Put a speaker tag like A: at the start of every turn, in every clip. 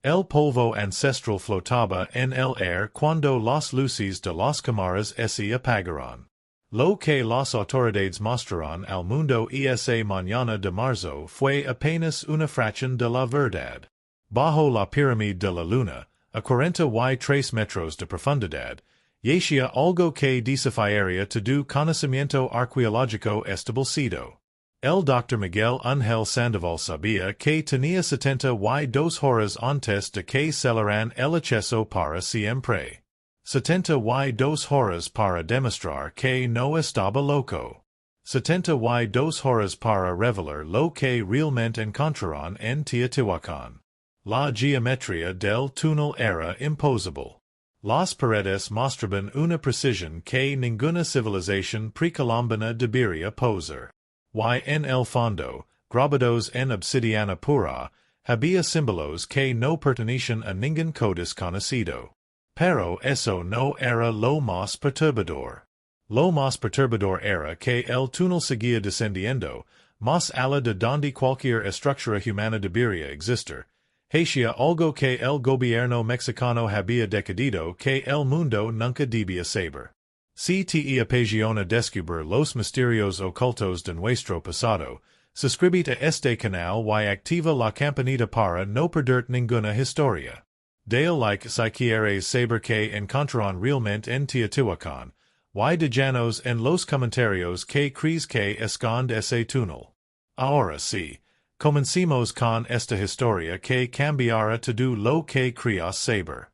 A: El polvo ancestral flotaba en el aire cuando las luces de las cámaras se apagaron. Lo que las autoridades mostraron al mundo esa mañana de marzo fue apenas una fracción de la verdad. Bajo la pirámide de la luna, a 43 metros de profundidad, yacía algo que desafiaría todo conocimiento arqueológico establecido. El Dr. Miguel Ángel Sandoval sabía que tenía 72 horas antes de que cerraran el acceso para siempre. 72 horas para demostrar que no estaba loco. 72 horas para revelar lo que realmente encontraron en Teotihuacán. La geometría del túnel era imposible. Las paredes mostraban una precisión que ninguna civilización precolombina debería poseer. Y en el fondo, grabados en obsidiana pura, había símbolos que no pertenecían a ningún códice conocido. Pero eso no era lo más perturbador. Lo más perturbador era que el túnel seguía descendiendo, más allá de donde cualquier estructura humana debería existir. Hacía algo que el gobierno mexicano había decidido que el mundo nunca debía saber. Si te apasiona descubrir los misterios ocultos de nuestro pasado, suscríbete a este canal y activa la campanita para no perderte ninguna historia. Dale like si quieres saber que encontraron realmente en Teotihuacán, y déjanos en los comentarios que crees que esconde ese túnel. Ahora sí, comencemos con esta historia que cambiará todo lo que creas saber.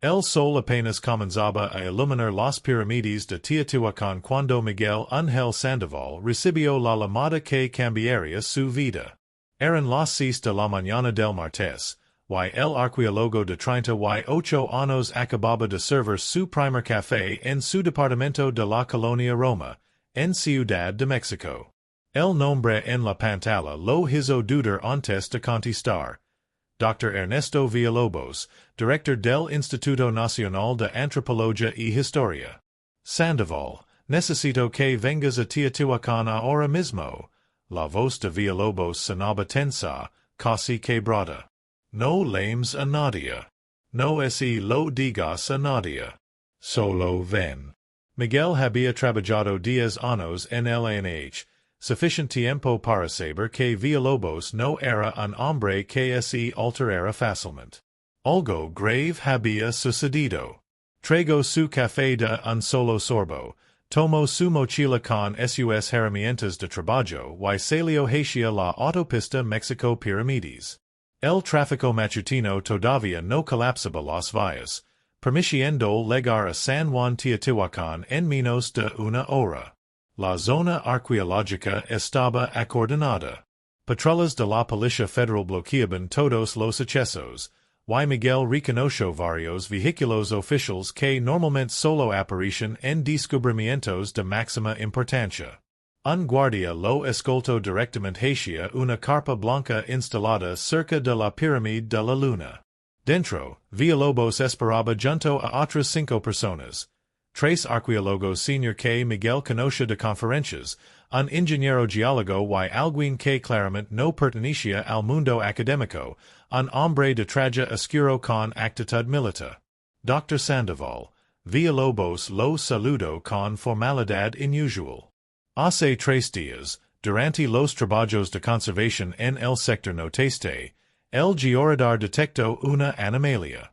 A: El sol apenas comenzaba a iluminar las pirámides de Teotihuacán cuando Miguel Ángel Sandoval recibió la llamada que cambiaría su vida. Eran las 6 de la mañana del martes, y el arqueólogo de 38 años acababa de servir su primer café en su departamento de la colonia Roma, en Ciudad de México. El nombre en la pantalla lo hizo dudar antes de contestar. Dr. Ernesto Villalobos, director del Instituto Nacional de Antropología y Historia. Sandoval, necesito que vengas a Teotihuacán ahora mismo. La voz de Villalobos sonaba tensa, casi quebrada. No lames a nadie. No lo digas a nadie. Solo ven. Miguel había trabajado 10 años en el ANH. Sufficient tiempo para saber que Villalobos no era un hombre que se alterara fácilmente. Algo grave había sucedido. Tragó su café de un solo sorbo, tomó su mochila con sus herramientas de trabajo y salió hacia la autopista México Pirámides. El tráfico matutino todavía no colapsaba las vías, permitiendo llegar a San Juan Teotihuacán en menos de una hora. La zona arqueológica estaba acordonada. Patrullas de la Policía Federal bloqueaban todos los accesos, y Miguel reconoció varios vehículos oficiales que normalmente solo aparecen en descubrimientos de máxima importancia. Un guardia lo escoltó directamente hacia una carpa blanca instalada cerca de la pirámide de la luna. Dentro, Villalobos esperaba junto a otras 5 personas. 3 arqueólogos senior que Miguel conoce de conferencias, un ingeniero geólogo y alguien que claramente no pertenecía al mundo académico, un hombre de traje oscuro con actitud militar. Dr. Sandoval, Villalobos lo saludó con formalidad inusual. Hace 3 días, durante los trabajos de conservación en el sector noteste, el georadar detectó una anomalía.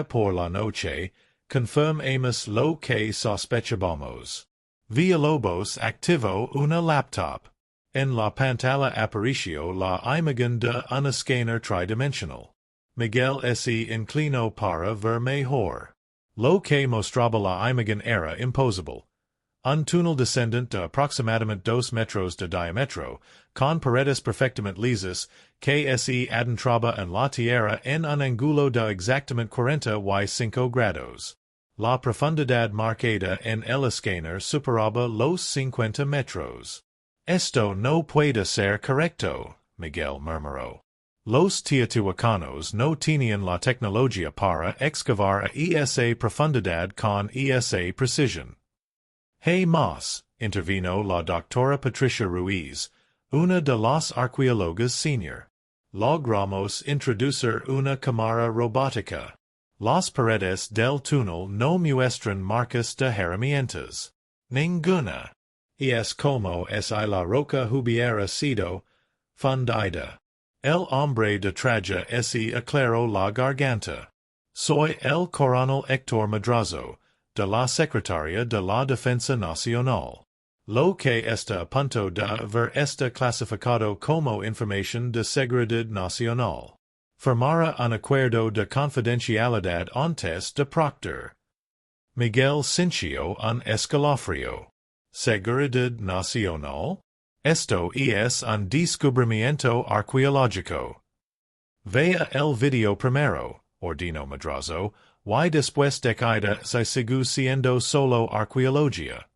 A: Por la noche, confirmamos lo que sospechábamos. Villalobos activó una laptop. En la pantalla apareció la imagen de un escáner tridimensional. Miguel se inclinó para ver mejor. Lo que mostraba la imagen era imposible. Un túnel descendente de aproximadamente 2 metros de diámetro, con paredes perfectamente lisas, que se adentraba en la tierra en un ángulo de exactamente 45 grados. La profundidad marcada en el escáner superaba los 50 metros. Esto no puede ser correcto, Miguel murmuró. Los teotihuacanos no tenían la tecnología para excavar a esa profundidad con esa precisión. Hey mas, intervino la doctora Patricia Ruiz, una de las arqueólogas senior. Logramos introducir una cámara robótica. Las paredes del túnel no muestran marcas de herramientas. Ninguna. Y es como si la roca hubiera sido fundida. El hombre de traje se aclaró la garganta. Soy el coronel Héctor Madrazo, de la Secretaría de la Defensa Nacional. Lo que está a punto de ver está clasificado como información de seguridad nacional. Firmara un acuerdo de confidencialidad antes de proctor. Miguel Sandoval un escalofrío. ¿Seguridad nacional? Esto es un descubrimiento arqueológico. Vea el video primero, ordinó Madrazo, y después de caída se sigue siendo solo arqueología.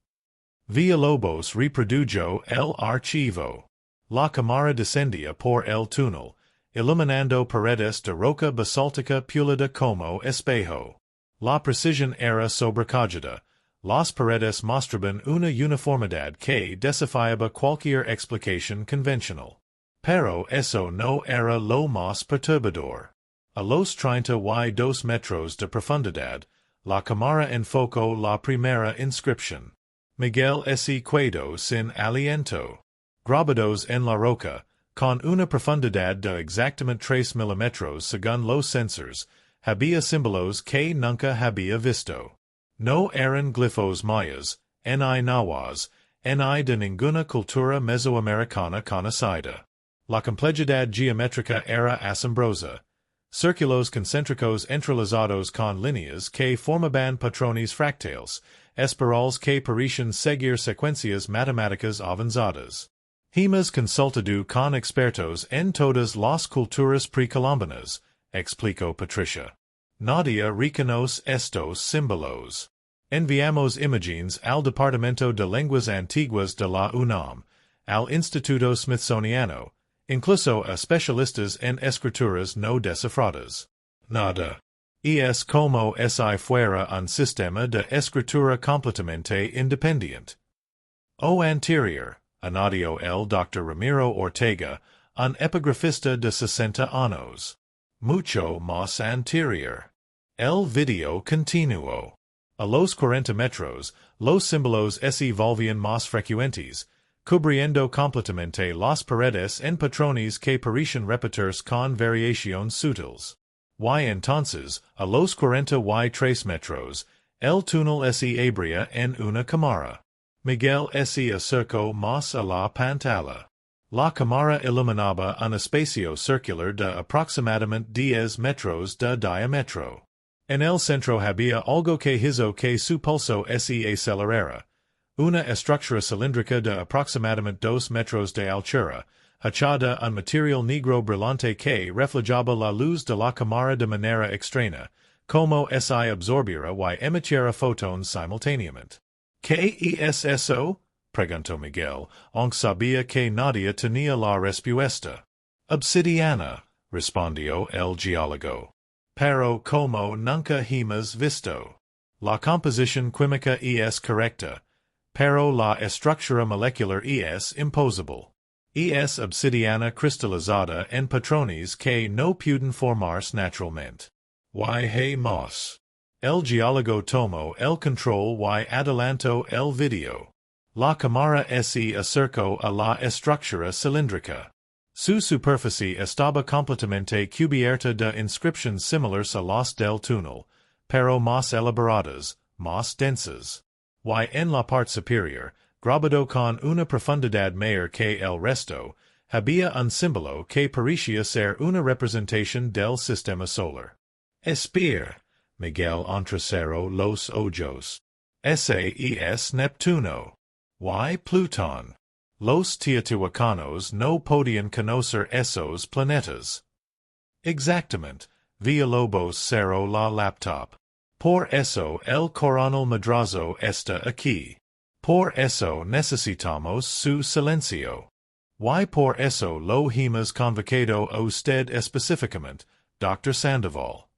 A: Villalobos reprodujo el archivo. La cámara descendía por el túnel, iluminando paredes de roca basáltica pulida como espejo. La precisión era sobrecogida. Las paredes mostraban una uniformidad que desafiaba cualquier explicación convencional. Pero eso no era lo más perturbador. A los 32 metros de profundidad, la cámara enfocó la primera inscripción. Miguel S. Quedo sin aliento. Grabados en la roca, con una profundidad de exactamente 3 milímetros según los sensores, había símbolos que nunca había visto. No eran glifos mayas, ni nahuas, ni de ninguna cultura mesoamericana conocida. La complejidad geométrica era asombrosa. Círculos concéntricos entrelazados con líneas que formaban patrones fractales, espirales que parecían seguir secuencias matemáticas avanzadas. Hemos consultado con expertos en todas las culturas precolombinas, explicó Patricia. Nadie reconoce estos símbolos. Enviamos imágenes al Departamento de Lenguas Antiguas de la UNAM, al Instituto Smithsoniano, incluso a especialistas en escrituras no descifradas. Nada. Y es como si fuera un sistema de escritura completamente independiente. O anterior, añadió el Dr. Ramiro Ortega, un epigrafista de 60 años. Mucho más anterior. El video continuó. A los 40 metros, los símbolos se volvían más frecuentes, cubriendo completamente las paredes en patrones que parecían repetirse con variaciones sutiles. Y entonces, a los 43 metros, el túnel se abría en una cámara. Miguel se acercó más a la pantalla. La cámara iluminaba un espacio circular de aproximadamente 10 metros de diámetro. En el centro había algo que hizo que su pulso se acelerara. Una estructura cilíndrica de aproximadamente 2 metros de altura, hechada un material negro brillante que reflejaba la luz de la cámara de manera extraña, como si absorbiera y emitiera fotones simultáneamente. ¿Qué es eso? Preguntó Miguel, aunque sabía que nadie tenía la respuesta. Obsidiana, respondió el geólogo. Pero como nunca hemos visto. La composición química es correcta, pero la estructura molecular es imposible. Es obsidiana cristalizada en patrones que no pueden formarse naturalmente. Y más. El geólogo tomó el control y adelantó el video. La cámara se acercó a la estructura cilíndrica. Su superficie estaba completamente cubierta de inscripciones similares a las del túnel, pero más elaboradas, más densas. Y en la parte superior, grabado con una profundidad mayor que el resto, había un símbolo que parecía ser una representación del sistema solar. Espir. Miguel entrecerró los ojos. Ese es Neptuno. Y Plutón. Los teotihuacanos no podían conocer esos planetas. Exactamente. Villalobos cerró la laptop. Por eso el coronel Madrazo está aquí. Por eso necesitamos su silencio. Y por eso lo hemos convocado a usted específicamente, Dr. Sandoval.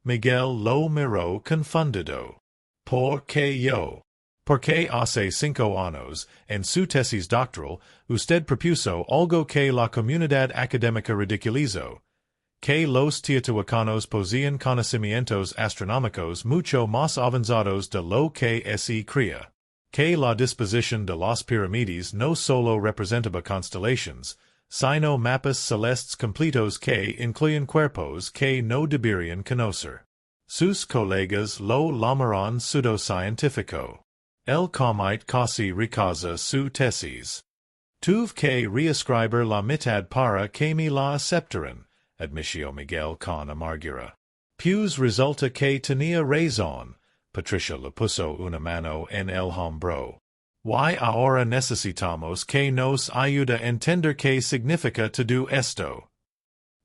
A: Miguel lo miró confundido. ¿Por qué yo? Porque hace 5 años, en su tesis doctoral, usted propuso algo que la comunidad académica ridiculizó, que los teotihuacanos poseían conocimientos astronómicos mucho más avanzados de lo que se creía, que la disposición de las pirámides no solo representaba constelaciones, sino mapas celestes completos que incluyen cuerpos que no deberían conocer. Sus colegas lo llamaron pseudocientífico. El comité casi rechaza su tesis. Tuve que reescribir la mitad para que me la aceptaran, admitió Miguel con amargura. Pues resulta que tenía razón. Patricia le puso una mano en el hombro. Y ahora necesitamos que nos ayude a entender qué significa todo esto.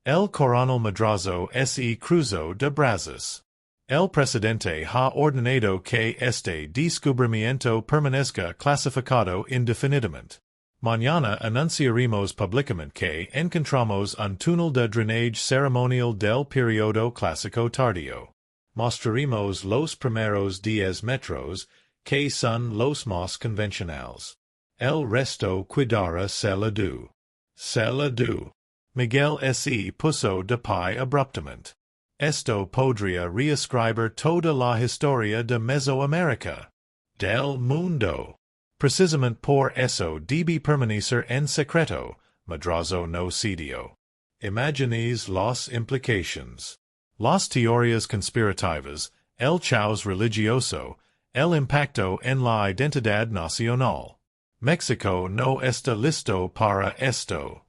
A: El coronel Madrazo se cruzó de brazos. El presidente ha ordenado que este descubrimiento permanezca clasificado indefinidamente. Mañana anunciaremos públicamente que encontramos un túnel de drenaje ceremonial del periodo clásico tardío. Mostraremos los primeros 10 metros, que son los más convencionales. El resto quedará selado. Selado. Miguel se puso de pie abruptamente. Esto podría reescribir toda la historia de Mesoamérica. Del mundo. Precisamente por eso debe permanecer en secreto, Madrazo no cedió. Imagines las implicaciones. Las teorías conspirativas, el caos religioso, el impacto en la identidad nacional. México no está listo para esto.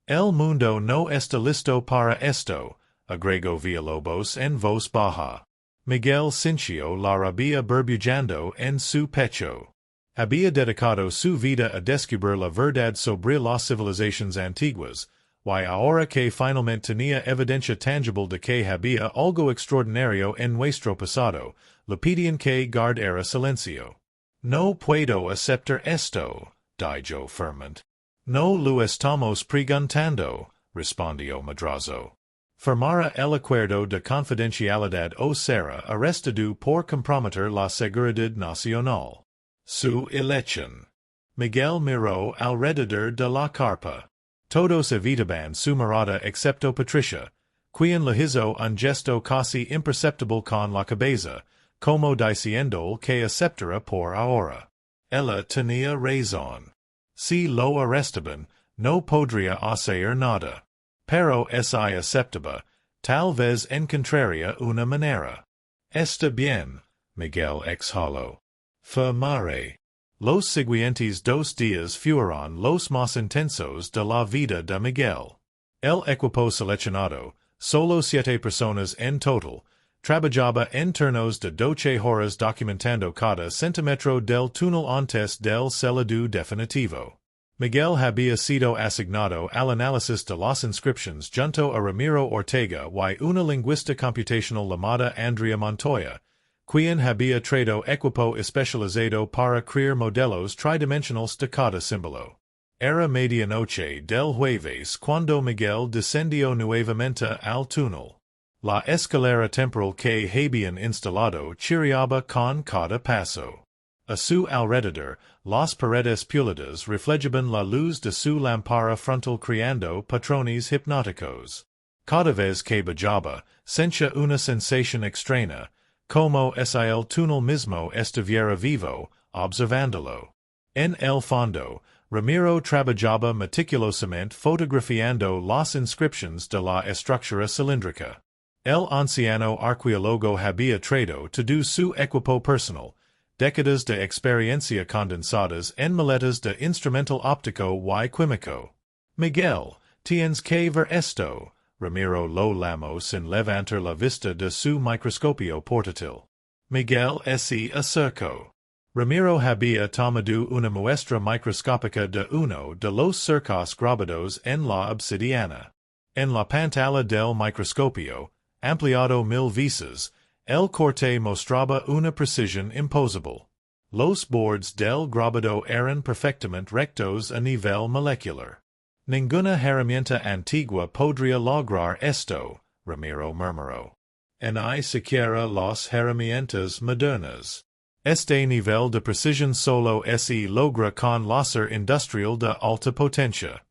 A: El mundo no está listo para esto, agregó Villalobos en voz baja. Miguel sintió la rabia burbujeando en su pecho. Había dedicado su vida a descubrir la verdad sobre las civilizaciones antiguas, y ahora que finalmente tenía evidencia tangible de que había algo extraordinario en nuestro pasado, le pedían que guardara silencio. No puedo aceptar esto, dijo firmemente. No lo estamos preguntando, respondió Madrazo. Firmara el acuerdo de confidencialidad o será arrestado por comprometer la seguridad nacional. Su elección. Miguel miró alrededor de la carpa. Todos evitaban su mirada excepto Patricia, quien le hizo un gesto casi imperceptible con la cabeza, como diciendo que aceptara por ahora. Ella tenía razón. Si lo arrestaban, no podría hacer nada. Pero si aceptaba, tal vez encontraría una manera. Está bien, Miguel exhaló. Firmaré. Los siguientes 2 días fueron los más intensos de la vida de Miguel. El equipo seleccionado, solo 7 personas en total, trabajaba en turnos de 12 horas documentando cada centímetro del túnel antes del selado definitivo. Miguel había sido asignado al análisis de las inscripciones junto a Ramiro Ortega y una lingüista computacional llamada Andrea Montoya, quien había traído equipo especializado para crear modelos tridimensionales de cada símbolo. Era medianoche del jueves cuando Miguel descendió nuevamente al túnel. La escalera temporal que habían instalado chirriaba con cada paso. A su alrededor, las paredes pulidas reflejaban la luz de su lámpara frontal creando patrones hipnóticos. Cada vez que bajaba, sentía una sensación extraña, como si el túnel mismo estuviera vivo, observándolo. En el fondo, Ramiro trabajaba meticulosamente fotografiando las inscripciones de la estructura cilíndrica. El anciano arqueólogo había traído todo su equipo personal, décadas de experiencia condensadas en maletas de instrumental óptico y químico. Miguel, tienes que ver esto. Ramiro lo llamó sin levantar la vista de su microscopio portátil. Miguel se acercó. Ramiro había tomado una muestra microscópica de uno de los surcos grabados en la obsidiana. En la pantalla del microscopio, ampliado 1000 veces, el corte mostraba una precisión imposible. Los bordes del grabado eran perfectamente rectos a nivel molecular. Ninguna herramienta antigua podría lograr esto, Ramiro murmuró. Ni siquiera las herramientas modernas. Este nivel de precisión solo se logra con láser industrial de alta potencia.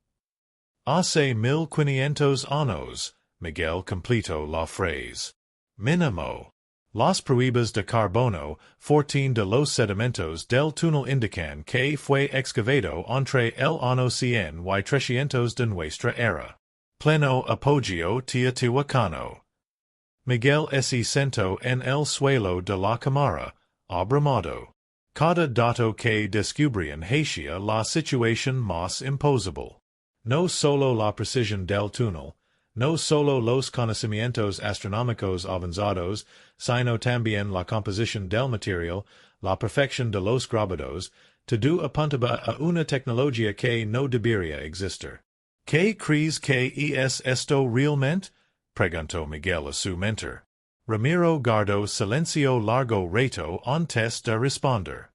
A: Hace 1500 años, Miguel completó la frase. Mínimo. Las pruebas de carbono, 14 de los sedimentos del túnel indican que fue excavado entre el año 100 y 300 de nuestra era. Pleno apogeo Teotihuacano. Miguel se sentó en el suelo de la cámara, abrumado. Cada dato que descubrían hacía la situación más imposible. No solo la precisión del túnel, no solo los conocimientos astronómicos avanzados, sino también la composición del material, la perfección de los grabados, todo apuntaba a una tecnología que no debería existir. ¿Qué crees que es esto realmente? Preguntó Miguel a su mentor. Ramiro guardó silencio largo rato antes de responder.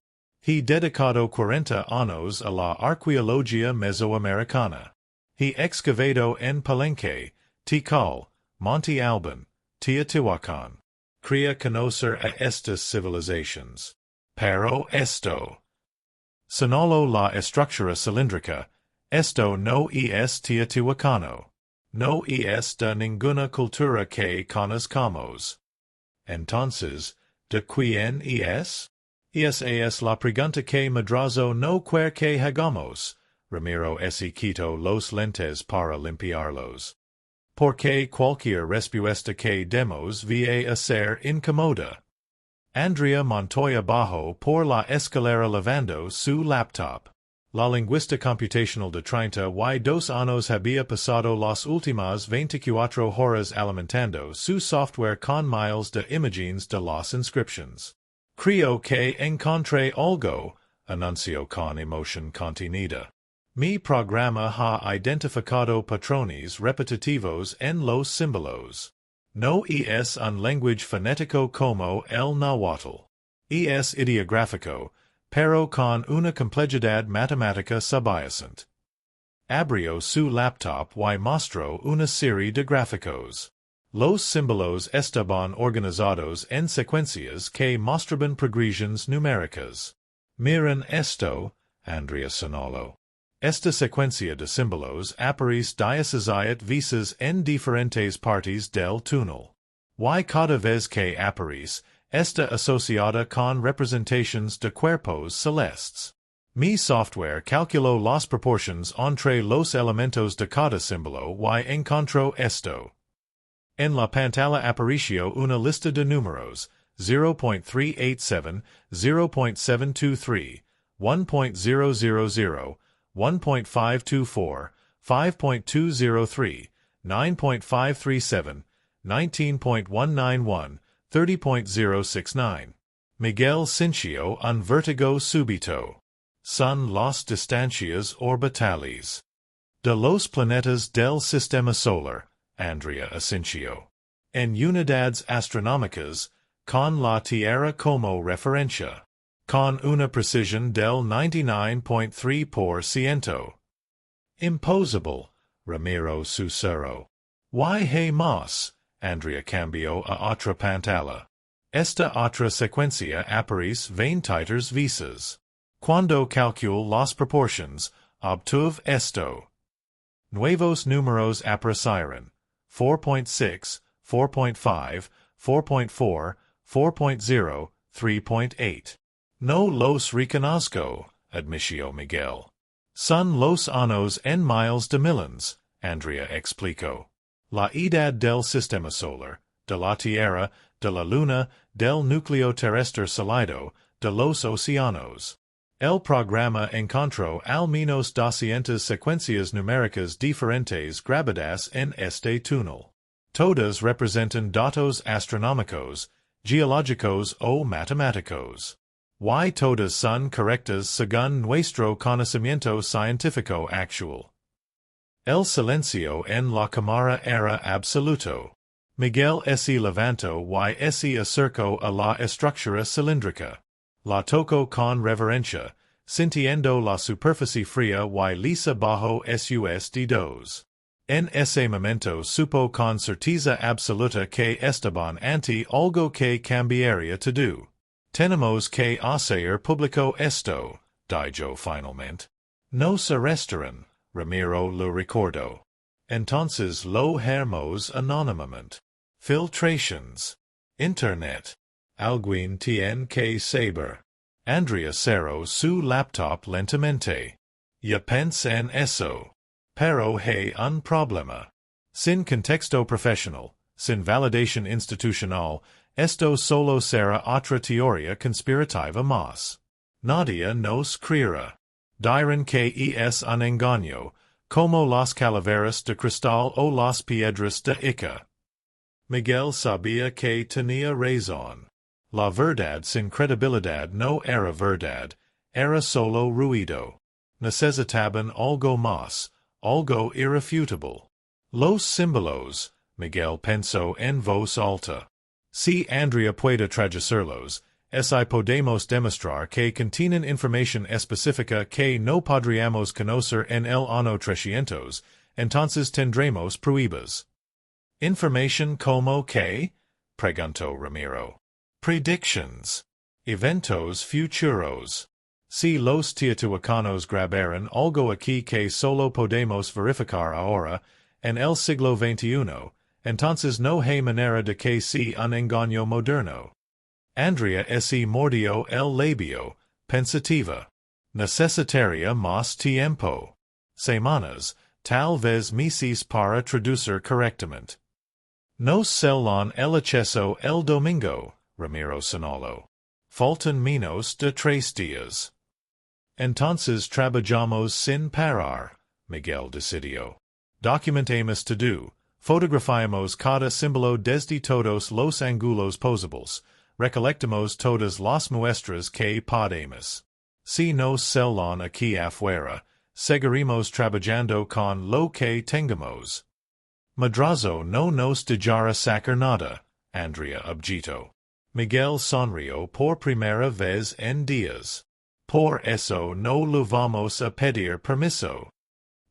A: He dedicado 40 años a la arqueología mesoamericana. He excavado en Palenque, Tikal, Monte Alban, Teotihuacán. Quería conocer a estas civilizaciones. Pero esto. Sonolo la estructura cilíndrica, esto no es Teotihuacano. No es de ninguna cultura que conozcamos. Entonces, ¿de quién es? Esa es la pregunta que madrazo no quiere que hagamos. Ramiro se quitó los lentes para limpiarlos. Porque cualquier respuesta que demos va a ser incómoda. Andrea Montoya bajó por la escalera lavando su laptop. La lingüista computacional de 32 años había pasado las últimas 24 horas alimentando su software con miles de imágenes de las inscripciones. Creo que encontré algo, anunció con emoción contenida. Mi programa ha identificado patrones repetitivos en los símbolos. No es un lenguaje fonético como el náhuatl. Es ideográfico, pero con una complejidad matemática subyacente. Abrió su laptop y mostró una serie de gráficos. Los símbolos estaban organizados en secuencias que mostraban progresiones numéricas. Miren esto, Andrea señaló. Esta secuencia de símbolos aparece 17 veces en diferentes partes del túnel. Y cada vez que aparece, está asociada con representaciones de cuerpos celestes. Mi software calculó las proporciones entre los elementos de cada símbolo y encontró esto. En la pantalla apareció una lista de números, 0.387, 0.723, 1.000, 1.524, 5.203, 9.537, 19.191, 30.069. Miguel sintió un vértigo súbito. Son las distancias orbitales de los planetas del sistema solar, Andrea asintió. En unidades astronómicas, con la Tierra como referencia. Con una precisión del 99.3%. Imposible, Ramiro susurró. Y más, Andrea cambió a otra pantalla. Esta otra secuencia aparece 23 veces. Cuando calculo las proporciones, obtuve esto. Nuevos números aparecieron. 4.6, 4.5, 4.4, 4.0, 3.8. No los reconozco, admitió Miguel. Son los años en miles de millones, Andrea explicó. La edad del sistema solar, de la Tierra, de la Luna, del núcleo terrestre sólido, de los océanos. El programa encontró al menos 200 secuencias numéricas diferentes grabadas en este túnel. Todas representan datos astronómicos, geológicos o matemáticos. Y todas son correctas según nuestro conocimiento científico actual. El silencio en la cámara era absoluto. Miguel se levantó y se acercó a la estructura cilíndrica. La tocó con reverencia, sintiendo la superficie fría y lisa bajo sus dedos. En ese momento supo con certeza absoluta que estaban ante algo que cambiaría todo. Tenemos que hacer público esto, dijo finalmente. Nos arrestarán, Ramiro lo recordó. Entonces lo haremos anónimamente. Filtrations. Internet. Alguien tiene que saber. Andrea cerró su laptop lentamente. Ya pensé en eso. Pero hay un problema. Sin contexto profesional, sin validación institucional, esto solo será otra teoría conspirativa más. Nadie nos creerá. Dirán que es un engaño, como las calaveras de cristal o las piedras de Ica. Miguel sabía que tenía razón. La verdad sin credibilidad no era verdad, era solo ruido. Necesitaban algo más, algo irrefutable. Los símbolos, Miguel pensó en voz alta. Si Andrea puede traducirlos, si podemos demostrar que contienen información específica que no podríamos conocer en el año 300, entonces tendremos pruebas. ¿Información como qué? Preguntó Ramiro. Predictions. Eventos futuros. Si los teotihuacanos grabaron algo aquí que solo podemos verificar ahora, en el siglo XXI, entonces no hay manera de que sea un engaño moderno. Andrea se mordió el labio, pensativa. Necesitaría más tiempo. Semanas, tal vez meses para traducir correctamente. Nos celan el acceso el domingo, Ramiro señaló. Faltan menos de 3 días. Entonces trabajamos sin parar, Miguel decidió. Documentemos todo, fotografiamos cada símbolo desde todos los ángulos posibles, recolectemos todas las muestras que podemos. Si nos celan aquí afuera, seguiremos trabajando con lo que tengamos. Madrazo no nos dejará sacar nada, Andrea objetó. Miguel sonrió por primera vez en días. Por eso no lo vamos a pedir permiso.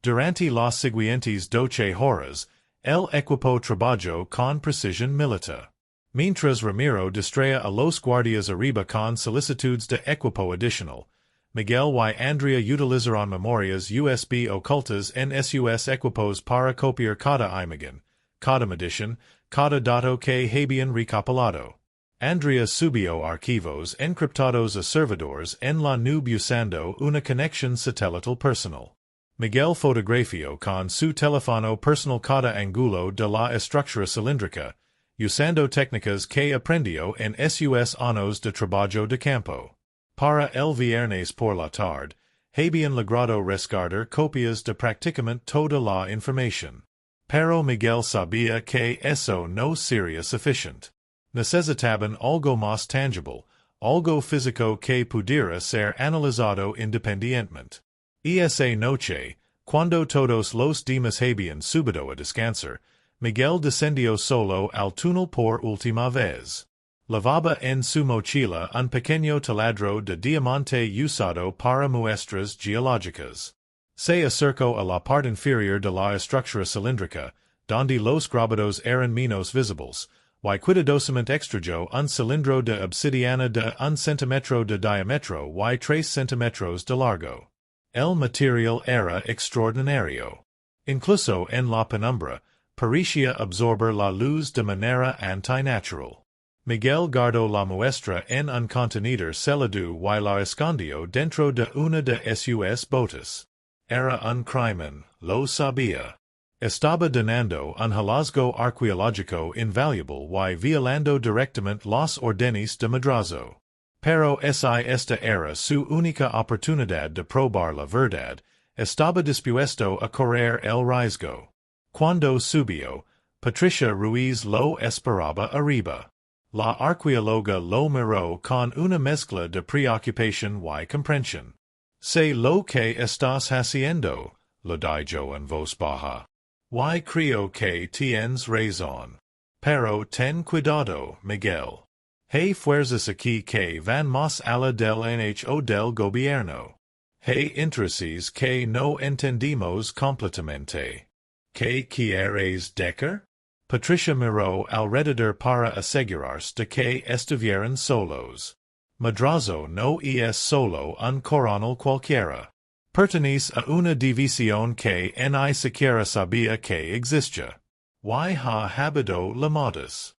A: Durante las siguientes 12 horas, el equipo trabajó con precisión militar. Mientras Ramiro distraía a los guardias arriba con solicitudes de equipo adicional, Miguel y Andrea utilizaron memorias USB ocultas en sus equipos para copiar cada imagen, cada medición, cada dato que habían recopilado. Andrea subió archivos encriptados a servidores en la nube usando una conexión satelital personal. Miguel fotografió con su teléfono personal cada ángulo de la estructura cilíndrica, usando técnicas que aprendió en sus años de trabajo de campo. Para el viernes por la tarde, habían logrado rescatar copias de prácticamente toda la información. Pero Miguel sabía que eso no sería suficiente. Necesitaban algo más tangible, algo físico que pudiera ser analizado independientemente. Esa noche, cuando todos los demás habían subido a descansar, Miguel descendió solo al túnel por última vez. Llevaba en su mochila un pequeño taladro de diamante usado para muestras geológicas. Se acercó a la parte inferior de la estructura cilíndrica, donde los grabados eran menos visibles, y cuidadosamente extrayó un cilindro de obsidiana de 1 centímetro de diámetro y 3 centímetros de largo. El material era extraordinario. Incluso en la penumbra, parecía absorber la luz de manera antinatural. Miguel guardó la muestra en un contenedor sellado y la escondió dentro de una de sus botas. Era un crimen, lo sabía. Estaba donando un hallazgo arqueológico invaluable y violando directamente las órdenes de Madrazo. Pero esta era su única oportunidad de probar la verdad, estaba dispuesto a correr el riesgo. Cuando subió, Patricia Ruiz lo esperaba arriba. La arqueóloga lo miró con una mezcla de preocupación y comprensión. Sé lo que estás haciendo, lo dijo en voz baja. Y creo que tienes razón. Pero ten cuidado, Miguel. Hay fuerzas aquí que van más allá del NHO del gobierno. Hay intereses que no entendimos completamente. ¿Qué quieres decir? Patricia miró alrededor para asegurarse de que estuvieran solos. Madrazo no es solo un coronel cualquiera. Pertenece a una división que ni siquiera sabía que existía. Y ha habitado Lamadas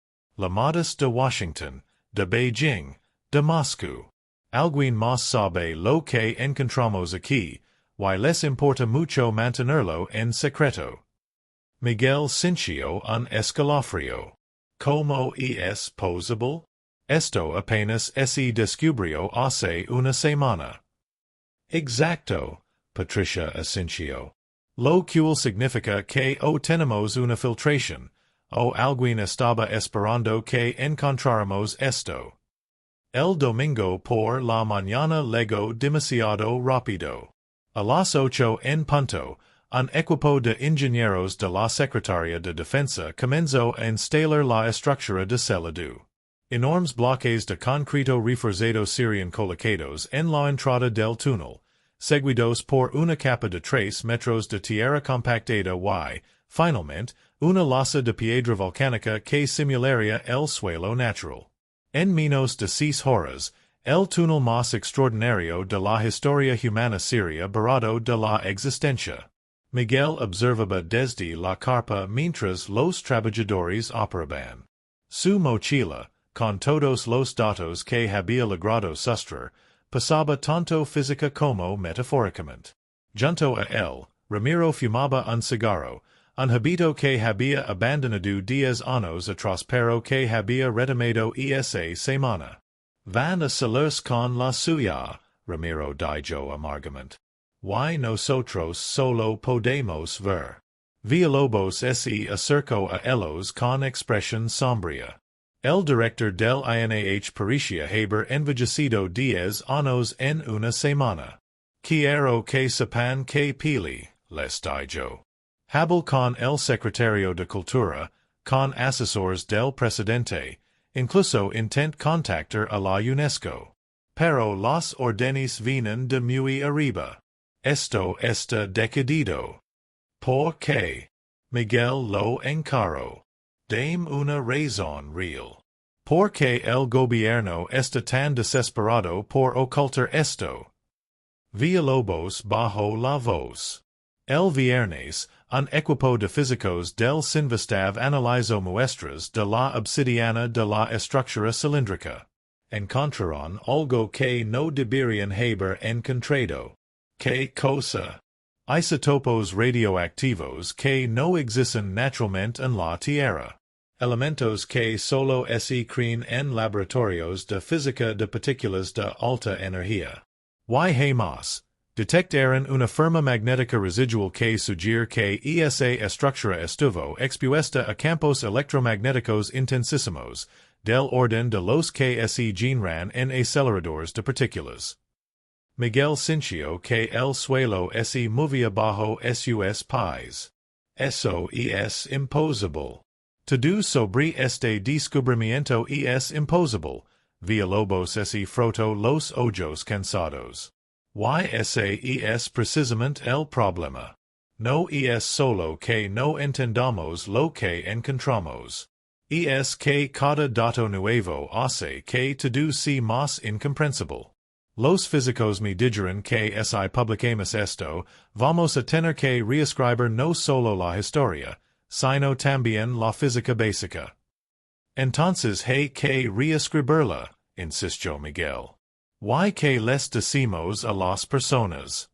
A: de Washington, de Beijing, de Moscú. Alguien más sabe lo que encontramos aquí, y les importa mucho mantenerlo en secreto. Miguel Sandoval un escalofrío. ¿Cómo es posible? Esto apenas se descubrió hace una semana. Exacto, Patricia Asensio. Lo cual significa que o tenemos una filtración, o alguien estaba esperando que encontráramos esto. El domingo por la mañana llegó demasiado rápido. A las 8 en punto, un equipo de ingenieros de la Secretaría de Defensa comenzó a instalar la estructura de Celadu. Enormes bloques de concreto reforzados serían colocados en la entrada del túnel, seguidos por una capa de 3 metros de tierra compactada y, finalmente, una losa de piedra volcánica que simularía el suelo natural. En menos de 6 horas, el túnel más extraordinario de la historia humana sería barrado de la existencia. Miguel observaba desde la carpa mientras los trabajadores operaban. Su mochila, con todos los datos que había logrado sustraer, pasaba tanto física como metafóricamente. Junto a él, Ramiro fumaba un cigarro, un hábito que había abandonado 10 años atrás pero que había retomado esa semana. Van a salir con la suya, Ramiro dijo amargamente. Y nosotros solo podemos ver. Villalobos se acercó a ellos con expresión sombría. El director del INAH parecía haber envejecido 10 años en una semana. Quiero que sepan que Pili, les dijo. Habl con el secretario de Cultura, con asesores del presidente, incluso intent contactar a la UNESCO. Pero las órdenes vienen de muy arriba. Esto está decidido. ¿Por qué? Miguel lo encaró. Dame una razón real. ¿Por qué el gobierno está tan desesperado por ocultar esto? Villalobos bajó la voz. El viernes, un equipo de físicos del Sinvastav analizó muestras de la obsidiana de la estructura cilíndrica. Encontraron algo que no deberían haber encontrado. ¿Qué cosa? Isótopos radioactivos que no existen naturalmente en la Tierra. Elementos que solo se creen en laboratorios de física de partículas de alta energía. Y más. Detectaron una forma magnética residual que sugiere que esa estructura estuvo expuesta a campos electromagnéticos intensísimos, del orden de los que se generan en aceleradores de partículas. Miguel sintió que el suelo se movía bajo sus pies. Eso es imposible. Todo sobre este descubrimiento es imposible. Villalobos se frotó los ojos cansados. Ese es precisamente el problema. No es solo que no entendamos lo que encontramos. Es que cada dato nuevo hace que todo sea más incomprensible. Los físicos me dijeron que si publicamos esto, vamos a tener que reescribir no solo la historia, sino también la física básica. Entonces hay que reescribirla, insistió Miguel. ¿Y que les decimos a las personas?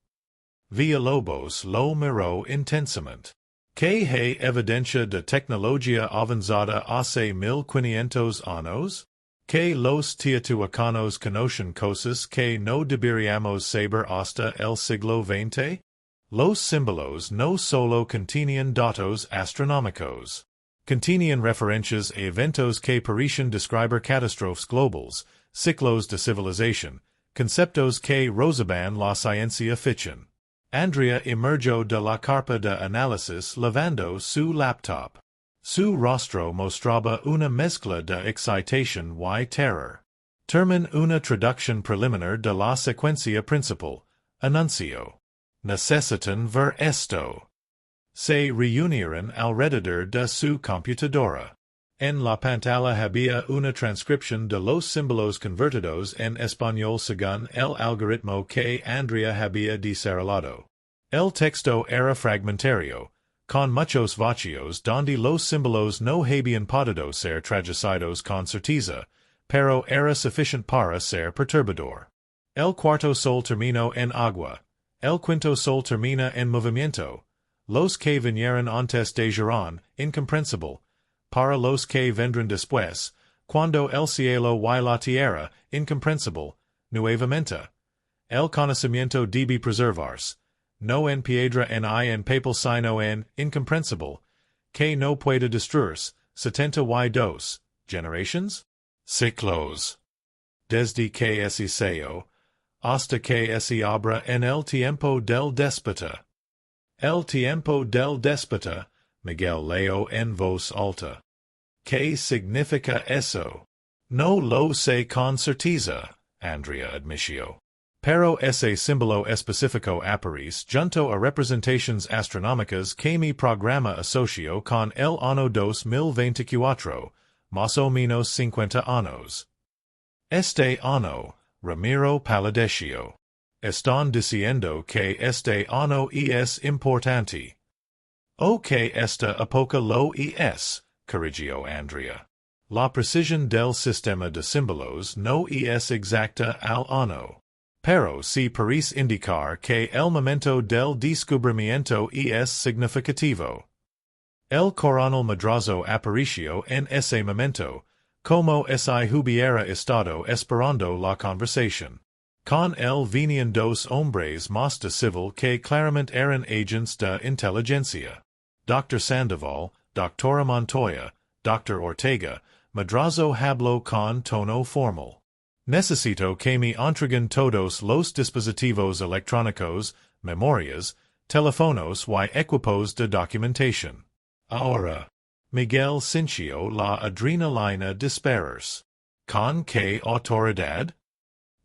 A: Villalobos lo miró intensamente. ¿Que hay evidencia de tecnología avanzada hace 1500 años? ¿Que los teotihuacanos conocen cosas que no deberíamos saber hasta el siglo XX? Los símbolos no solo contenían datos astronómicos. Contenían referencias a eventos que parecen describir catástrofes globales, ciclos de civilización, conceptos que rozaban la ciencia ficción. Andrea emergió de la carpa de análisis lavando su laptop. Su rostro mostraba una mezcla de excitación y terror. Termin una traducción preliminar de la secuencia principal, anuncio. Necesitan ver esto. Se reunieron alrededor de su computadora. En la pantalla había una transcripción de los símbolos convertidos en español según el algoritmo que Andrea había desarrollado. El texto era fragmentario, con muchos vacíos donde los símbolos no habían podido ser traducidos con certeza, pero era suficiente para ser perturbador. El cuarto sol terminó en agua. El quinto sol termina en movimiento. Los que vinieron antes de Girón, incomprensible. Para los que vendrán después, cuando el cielo y la tierra, incomprensible, nuevamente. El conocimiento debe preservarse, no en piedra ni en papel sino en, incomprensible, que no puede destruirse, 72 generations? Ciclos. Desde que se seo, hasta que se abra en el tiempo del déspota. El tiempo del déspota, Miguel leo en voz alta. ¿Qué significa eso? No lo sé con certeza, Andrea admitió. Pero ese símbolo específico aparece junto a representaciones astronómicas que mi programa asoció con el año 2024, más o menos 50 años. Este año, Ramiro palideció. Están diciendo que este año es importante. O que esta época lo es, corrigió Andrea. La precisión del sistema de símbolos no es exacta al año. Pero si parece indicar que el momento del descubrimiento es significativo. El coronel Madrazo apareció en ese momento, como si hubiera estado esperando la conversación. Con él venían dos hombres más de civil que claramente eran agents de inteligencia. Dr. Sandoval, Dra. Montoya, Dr. Ortega, Madrazo habló con tono formal. Necesito que me entreguen todos los dispositivos electrónicos, memorias, teléfonos y equipos de documentación. Ahora, Miguel sintió la adrenalina dispararse. ¿Con qué autoridad?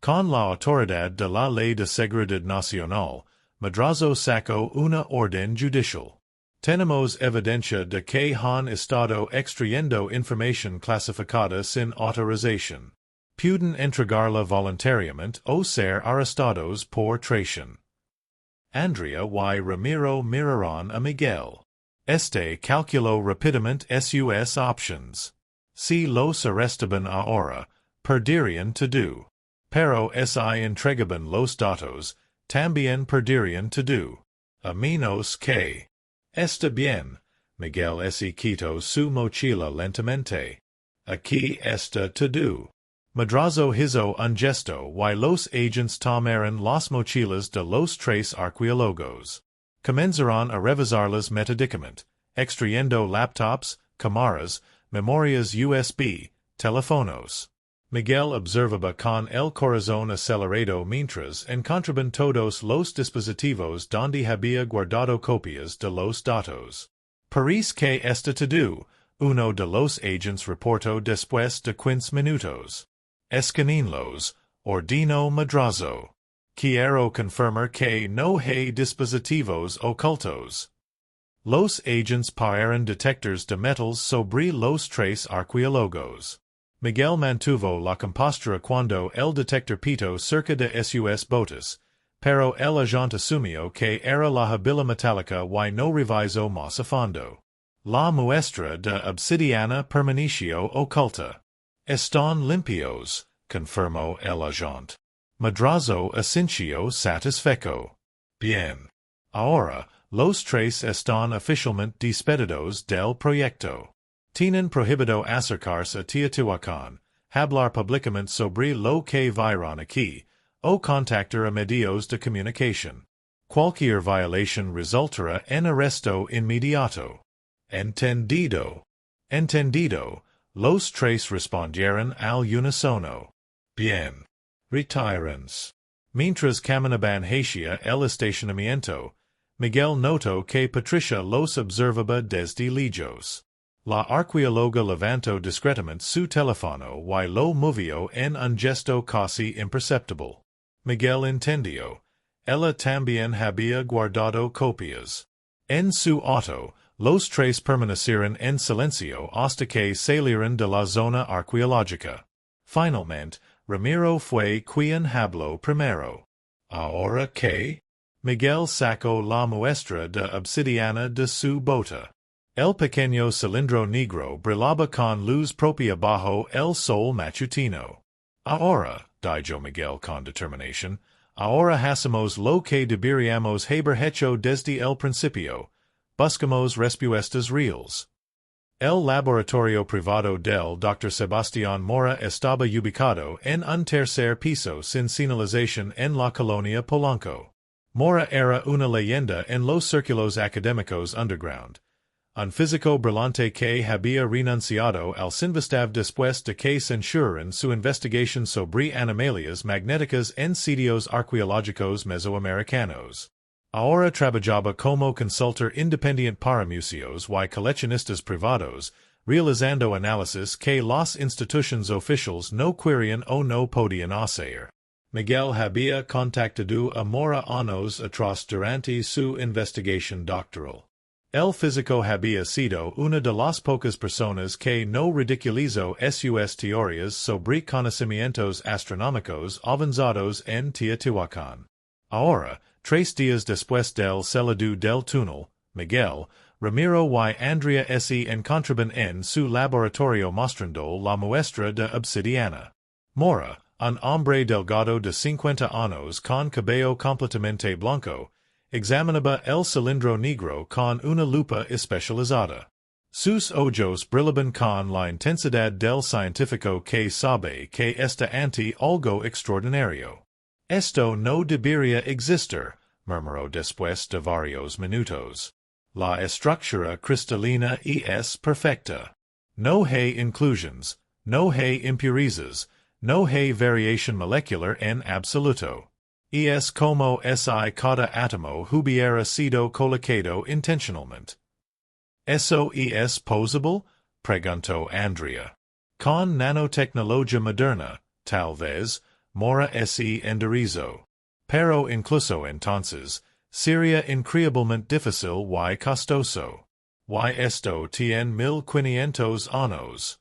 A: Con la autoridad de la Ley de Seguridad Nacional, Madrazo sacó una orden judicial. Tenemos evidencia de que han estado extrayendo información clasificada sin autorización. Pueden entregarla voluntariamente o ser arrestados por traición. Andrea y Ramiro miraron a Miguel. Este calculó rápidamente sus options. Si los arrestaban ahora, perderían todo. Pero si entregaban los datos, también perderían todo. A menos que... Está bien, Miguel se quitó su mochila lentamente. Aquí está todo. Madrazo hizo un gesto y los agents tomaron las mochilas de los tres arqueólogos. Comenzaron a revisarlas metódicamente, extrayendo laptops, cámaras, memorias USB, teléfonos. Miguel observaba con el corazón acelerado mientras encontraban todos los dispositivos donde había guardado copias de los datos. Parece que está todo, uno de los agents reportó después de 15 minutos. Escaninlos, ordinó Madrazo. Quiero confirmar que no hay dispositivos ocultos. Los agents pararon detectores de metals sobre los tres arqueólogos. Miguel mantuvo la compostura cuando el detector pitó cerca de sus botas, pero el agente asumió que era la jabila metálica y no revisó más a fondo. La muestra de obsidiana permaneció oculta. Están limpios, confirmó el agente. Madrazo asintió satisfecho. Bien. Ahora, los tres están oficialmente despedidos del proyecto. Tienen prohibido acercarse a Teotihuacán, hablar públicamente sobre lo que vieron aquí, o contactar a medios de comunicación. Cualquier violación resultará en arresto inmediato. Entendido. Entendido. Los tres respondieron al unísono. Bien. Retírense. Mientras caminaban hacia el estacionamiento, Miguel notó que Patricia los observaba desde lejos. La arqueóloga levantó discretamente su teléfono y lo movió en un gesto casi imperceptible. Miguel entendió. Ella también había guardado copias. En su auto, Los tres permanecieron en silencio hasta que salieron de la zona arqueológica. Finalmente, Ramiro fue quien habló primero. ¿Ahora qué? Miguel sacó la muestra de obsidiana de su bota. El pequeño cilindro negro brillaba con luz propia bajo el sol matutino. Ahora, dijo Miguel con determinación, ahora hacemos lo que deberíamos haber hecho desde el principio. Buscamos respuestas reales. El laboratorio privado del Dr. Sebastián Mora estaba ubicado en un tercer piso sin señalización en la colonia Polanco. Mora era una leyenda en los círculos académicos underground. Un físico brillante que había renunciado al Sinvastav después de que censuraran su investigación sobre anomalias magnéticas en sitios arqueológicos mesoamericanos. Ahora trabajaba como consultor independiente para museos y coleccionistas privados, realizando análisis que las instituciones oficiales no querían o no podían hacer. Miguel había contactado a Mora años atrás durante su investigación doctoral. El físico había sido una de las pocas personas que no ridiculizó sus teorías sobre conocimientos astronómicos avanzados en Teotihuacán. Ahora, 3 días después del saludo del túnel, Miguel, Ramiro y Andrea se encontraban en su laboratorio mostrando la muestra de obsidiana. Mora, un hombre delgado de 50 años con cabello completamente blanco, examinaba el cilindro negro con una lupa especializada. Sus ojos brillaban con la intensidad del científico que sabe que está ante algo extraordinario. Esto no debería existir, murmuró después de varios minutos. La estructura cristalina es perfecta. No hay inclusiones, no hay impurezas, no hay variación molecular en absoluto. Es como si cada átomo hubiera sido colocado intencionalmente. ¿Eso es posible? Preguntó Andrea. Con nanotecnología moderna, tal vez, Mora se enderezó. Pero incluso entonces, sería increíblemente difícil y costoso. Y esto tiene 1500 años.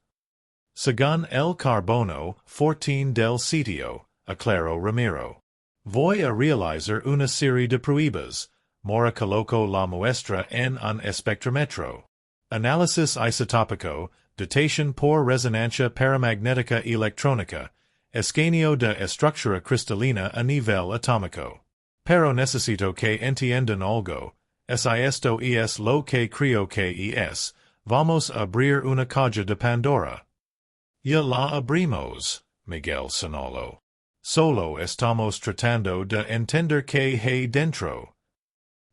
A: Según el carbono 14 del sitio, aclaró Ramiro. Voy a realizar una serie de pruebas. Mora colocó la muestra en un espectrómetro. Análisis isotópico, datación por resonancia paramagnética electrónica, escaneo de estructura cristalina a nivel atómico. Pero necesito que entiendan algo. Si esto es lo que creo que es, vamos a abrir una caja de Pandora. Ya la abrimos, Miguel señaló. Solo estamos tratando de entender qué hay dentro.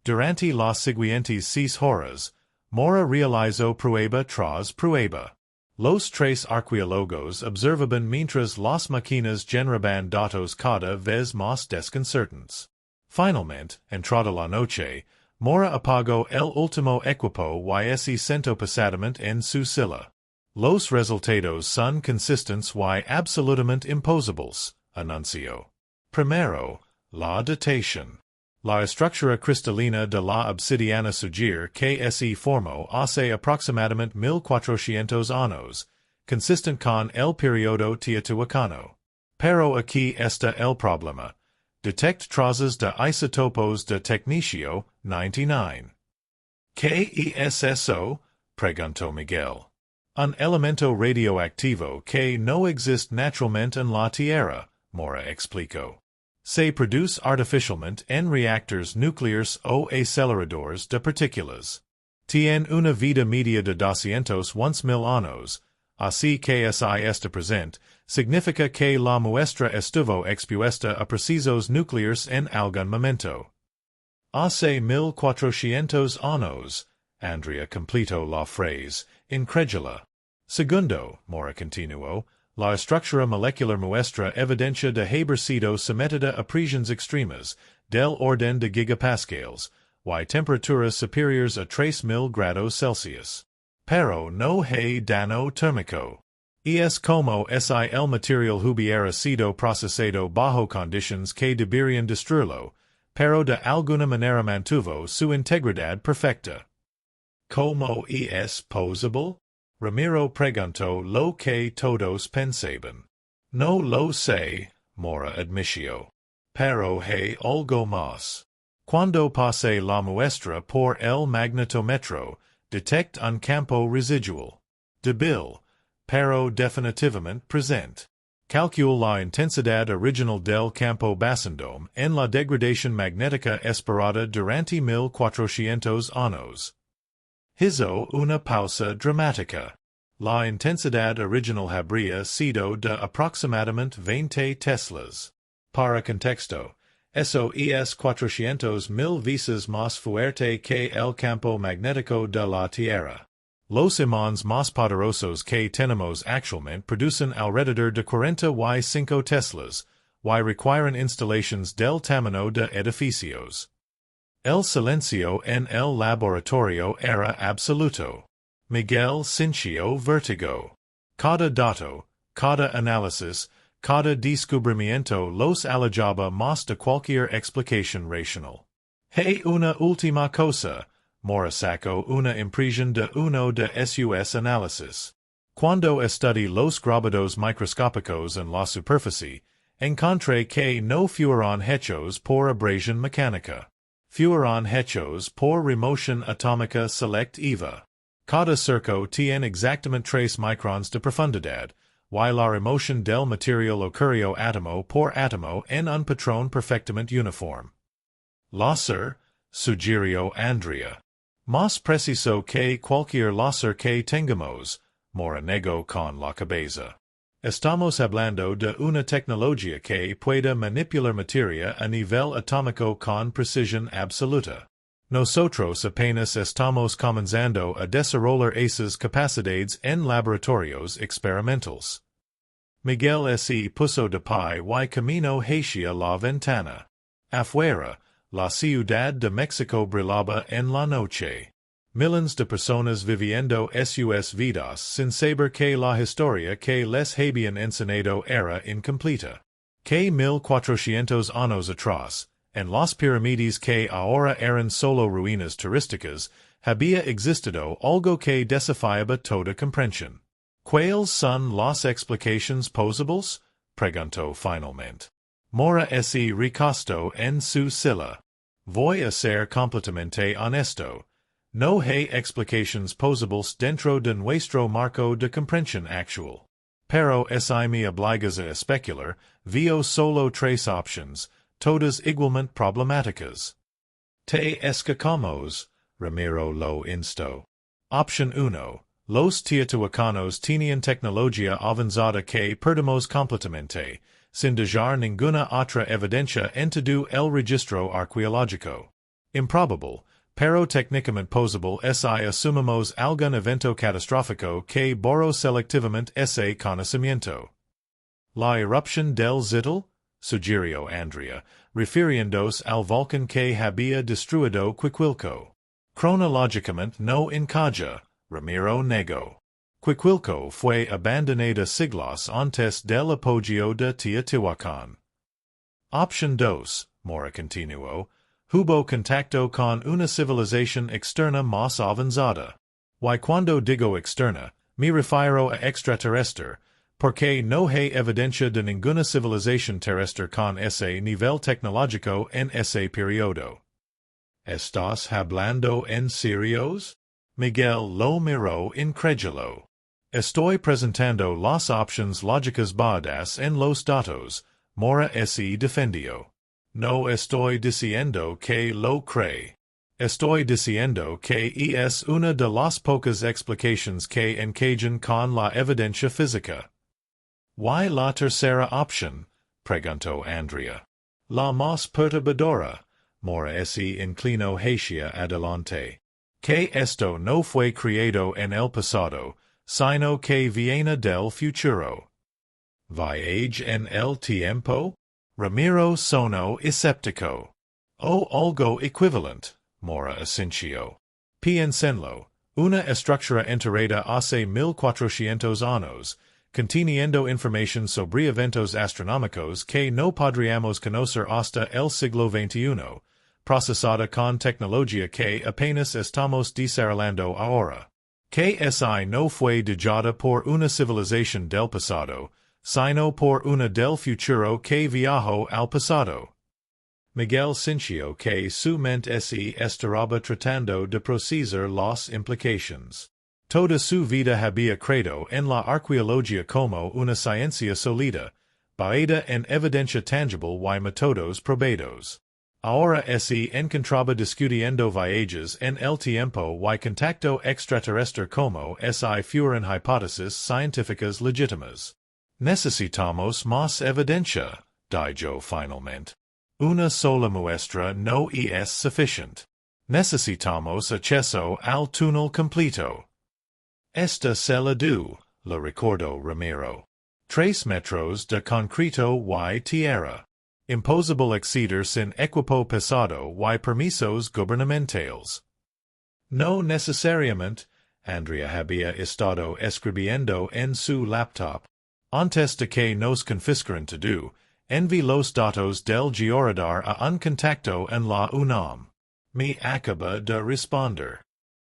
A: Durante las siguientes 6 horas, Mora realizó prueba tras prueba. Los 3 arqueólogos observaban mientras las máquinas generaban datos cada vez más desconcertantes. Finalmente, entrada la noche, Mora apagó el último equipo y se sentó pesadamente en su silla. Los resultados son consistentes y absolutamente imposibles, anunció. Primero, la datación. La estructura cristalina de la obsidiana surgir que se formó hace aproximadamente 1400 años, consistent con el periodo teotihuacano. Pero aquí está el problema. Detect trazas de isótopos de technecio 99. ¿Qué es eso? Preguntó Miguel. Un elemento radioactivo que no existe naturalmente en la Tierra, Mora explicó. Se produce artificialmente en reactores nucleares o aceleradores de partículas. Tiene una vida media de 211,000 años, así que si está presente, significa que la muestra estuvo expuesta a procesos nucleares en algún momento. Hace 1400 años, Andrea completó la frase, incrédula. Segundo, Mora continuó, la estructura molecular muestra evidencia de haber sido sometida a presiones extremas, del orden de gigapascales, y temperaturas superiores a 3000 grados Celsius. Pero no hay daño térmico. Es como si el material hubiera sido procesado bajo condiciones que deberían destruirlo, pero de alguna manera mantuvo su integridad perfecta. como es posible? Ramiro preguntó lo que todos pensaban. No lo sé, Mora admitió. Pero hay algo más. Cuando pase la muestra por el magnetómetro, detecta un campo residual. Débil, pero definitivamente presente. Calcula la intensidad original del campo basandome en la degradación magnética esperada durante 1400 años. Hizo una pausa dramática. La intensidad original habría sido de aproximadamente 20 teslas. Para contexto, eso es 400,000 veces más fuerte que el campo magnético de la Tierra. Los imanes más poderosos que tenemos actualmente producen alrededor de 45 teslas, y requieren instalaciones del tamaño de edificios. El silencio en el laboratorio era absoluto. Miguel sintió vértigo. Cada dato, cada análisis, cada descubrimiento los alejaba más de cualquier explicación racional. Hey, una última cosa. Mora sacó una impresión de uno de sus análisis. Cuando estudié los grabados microscópicos en la superficie, encontré que no fueron hechos por abrasión mecánica. Fueron hechos por remoción atómica selectiva. Cada surco tiene exactamente 3 microns de profundidad, y la remoción del material ocurrió átomo por átomo en un patrón perfectamente uniforme. Láser, sugirió Andrea. Más preciso que cualquier láser que tengamos, Mora negó con la cabeza. Estamos hablando de una tecnología que puede manipular materia a nivel atómico con precisión absoluta. Nosotros apenas estamos comenzando a desarrollar esas capacidades en laboratorios experimentales. Miguel se puso de pie y camino hacia la ventana. Afuera, la ciudad de México brillaba en la noche. Millones de personas viviendo sus vidas sin saber que la historia que les habían enseñado era incompleta. Que 1400 años atrás, en las pirámides que ahora eran solo ruinas turísticas, había existido algo que desafiaba toda comprensión. ¿Cuáles son las explicaciones posibles? Preguntó finalmente. Mora se recostó en su silla. Voy a ser completamente honesto. No hay explicaciones posibles dentro de nuestro marco de comprensión actual. Pero si me obligas a especular, veo solo 3 opciones, todas igualmente problemáticas. Te escapamos, Ramiro lo instó. Opción 1. Los Teotihuacanos tenían tecnología avanzada que perdimos completamente, sin dejar ninguna otra evidencia en todo el registro arqueológico. Improbable, pero técnicamente posible si asumimos algún evento catastrófico que borró selectivamente ese conocimiento. La erupción del Zittel, sugirió Andrea, refiriéndose al volcán que había destruido Quiquilco. Cronológicamente no encaja, Ramiro negó. Quiquilco fue abandonada siglos antes del apogeo de Teotihuacán. Opción 2, Mora continuó, hubo contacto con una civilización externa más avanzada. Y cuando digo externa, me refiero a extraterrestre, porque no hay evidencia de ninguna civilización terrestre con ese nivel tecnológico en ese periodo. ¿Estás hablando en serios? Miguel lo miró incrédulo. Estoy presentando las opciones lógicas basadas en los datos, Mora se defendió. No estoy diciendo que lo cree. Estoy diciendo que es una de las pocas explicaciones que encajan con la evidencia física. ¿Y la tercera opción? Preguntó Andrea. La más perturbadora, Mora se inclinó hacia adelante. Que esto no fue creado en el pasado, sino que viene del futuro. ¿Viaje en el tiempo? Ramiro sonó escéptico. O algo equivalente, Mora asintió. Piénsenlo, una estructura enterrada hace 1400 años, conteniendo información sobre eventos astronómicos que no podríamos conocer hasta el siglo XXI, procesada con tecnología que apenas estamos desarrollando ahora. Que si no fue dejada por una civilización del pasado, sino por una del futuro que viajó al pasado. Miguel sintió que su mente se estaraba tratando de procesar las implicaciones. Toda su vida había creído en la arqueología como una ciencia sólida, basada en evidencia tangible y métodos probados. Ahora se encontraba discutiendo viajes en el tiempo y contacto extraterrestre como si fueran hipótesis científicas legítimas. Necesitamos más evidencia, dijo finalmente. Una sola muestra no es suficiente. Necesitamos acceso al túnel completo. Esta se la du, lo recordó Ramiro. 3 metros de concreto y tierra. Imposible exceder sin equipo pesado y permisos gubernamentales. No necesariamente, Andrea había estado escribiendo en su laptop. Antes de que nos confiscaran todo, envié los datos del georadar a un contacto en la UNAM. Me acaba de responder.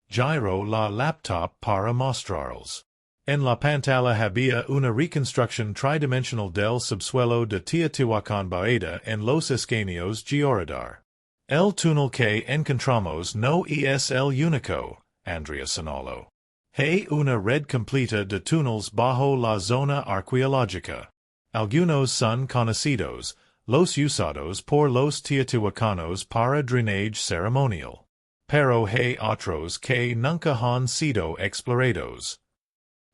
A: Giro la laptop para mostrarles. En la pantalla había una reconstrucción tridimensional del subsuelo de Teotihuacán basada en los esquemas georadar. El túnel que encontramos no es el único, Andrea señaló. Hay una red completa de túneles bajo la zona arqueológica. Algunos son conocidos, los usados por los teotihuacanos para drenaje ceremonial. Pero hay otros que nunca han sido explorados.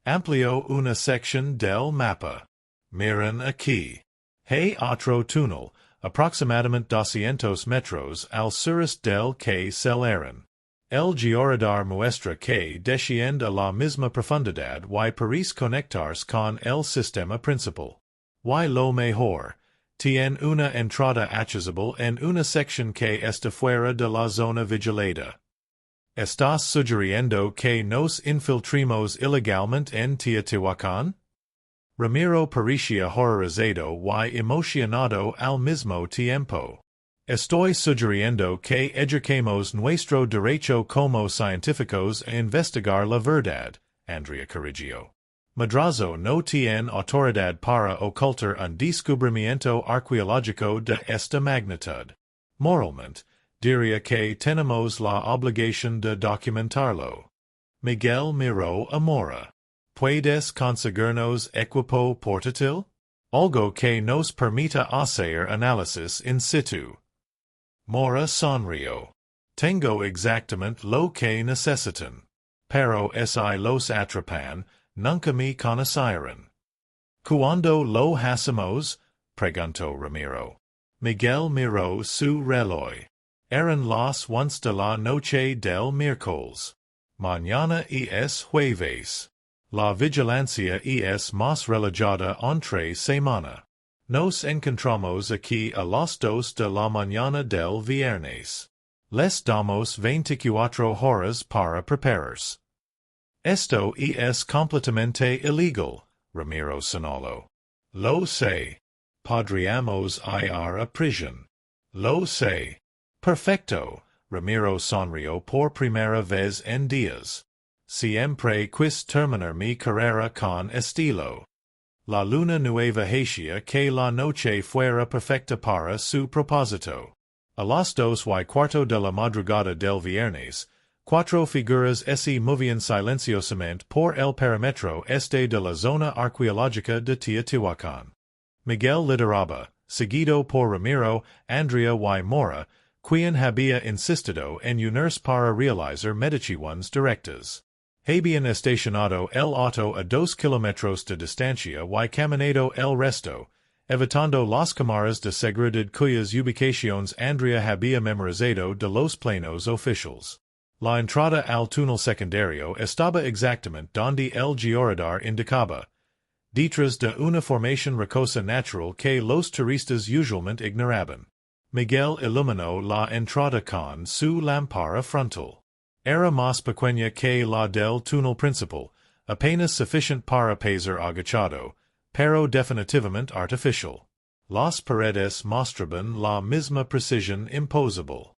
A: Amplió una sección del mapa. Miren aquí. Hay otro túnel, aproximadamente 200 metros al sureste del que celeran. El georadar muestra que desciende a la misma profundidad y parece conectarse con el sistema principal. Y lo mejor, tiene una entrada accesible en una sección que está fuera de la zona vigilada. ¿Estás sugiriendo que nos infiltremos ilegalmente en Teotihuacán? Ramiro parecía horrorizado y emocionado al mismo tiempo. Estoy sugiriendo que ejercemos nuestro derecho como científicos a investigar la verdad, Andrea corrigió. Madrazo no tiene autoridad para ocultar un descubrimiento arqueológico de esta magnitud. Moralmente, diría que tenemos la obligación de documentarlo. Miguel miró a Mora. ¿Puedes conseguirnos equipo portátil? Algo que nos permita hacer análisis in situ. Mora sonrió. Tengo exactamente lo que necesitan. Pero si los atrapan, nunca me conocieron. ¿Cuándo lo hacemos? Preguntó Ramiro. Miguel miró su reloj. Eran las 11 de la noche del miércoles. Mañana es jueves. La vigilancia es más relajada entre semana. Nos encontramos aquí a las 2 de la mañana del viernes. Les damos 24 horas para prepararse. Esto es completamente ilegal, Ramiro señaló. Lo sé. Podríamos ir a prisión. Lo sé. Perfecto, Ramiro sonrió por primera vez en días. Siempre quise terminar mi carrera con estilo. La luna nueva hacía que la noche fuera perfecta para su propósito. A las 2:15 de la madrugada del viernes, 4 figuras se movían silenciosamente por el perímetro este de la zona arqueológica de Teotihuacán. Miguel lideraba, seguido por Ramiro, Andrea y Mora, quien había insistido en unirse para realizar mediciones directas. Habían estacionado el auto a 2 kilómetros de distancia y caminado el resto, evitando las cámaras de seguridad cuyas ubicaciones Andrea había memorizado de los planos oficiales. La entrada al túnel secundario estaba exactamente donde el georadar indicaba, detrás de una formación rocosa natural que los turistas usualmente ignoraban. Miguel iluminó la entrada con su lámpara frontal. Era más pequeña que la del túnel principal, apenas suficiente para parecer agachado, pero definitivamente artificial. Las paredes mostraban la misma precisión imposible.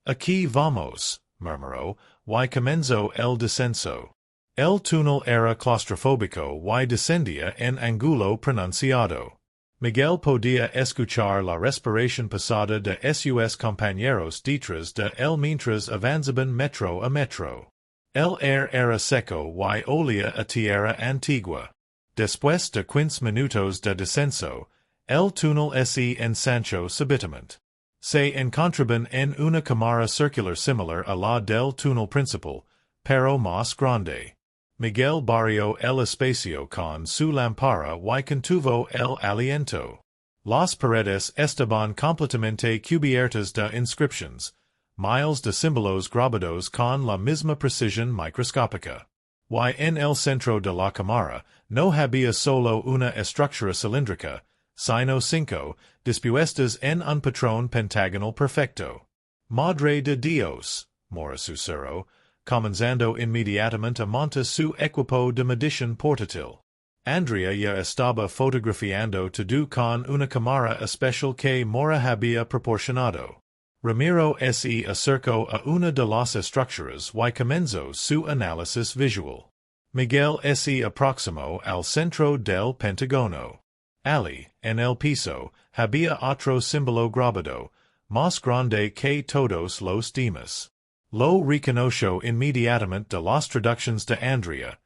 A: Aquí vamos, murmuró, y comenzó el descenso. El túnel era claustrofóbico y descendía en ángulo pronunciado. Miguel podía escuchar la respiración pesada de sus compañeros detrás de él mientras avanzaban metro a metro. El aire era seco y olía a tierra antigua. Después de 15 minutos de descenso, el túnel se ensanchó súbitamente. Se encontraban en una cámara circular similar a la del túnel principal, pero más grande. Miguel barrió el espacio con su lámpara y contuvo el aliento. Las paredes estaban completamente cubiertas de inscripciones, miles de símbolos grabados con la misma precisión microscópica. Y en el centro de la cámara no había solo una estructura cilíndrica, sino 5, dispuestas en un patrón pentagonal perfecto. Madre de Dios, Mora susurró, comenzando inmediatamente a montar su equipo de medición portátil. Andrea ya estaba fotografiando todo con una cámara especial que Mora había proporcionado. Ramiro se acercó a una de las estructuras y comenzó su análisis visual. Miguel se aproximó al centro del pentágono. Allí, en el piso, había otro símbolo grabado, más grande que todos los demás. Lo reconoció inmediatamente de las traducciones de Andrea.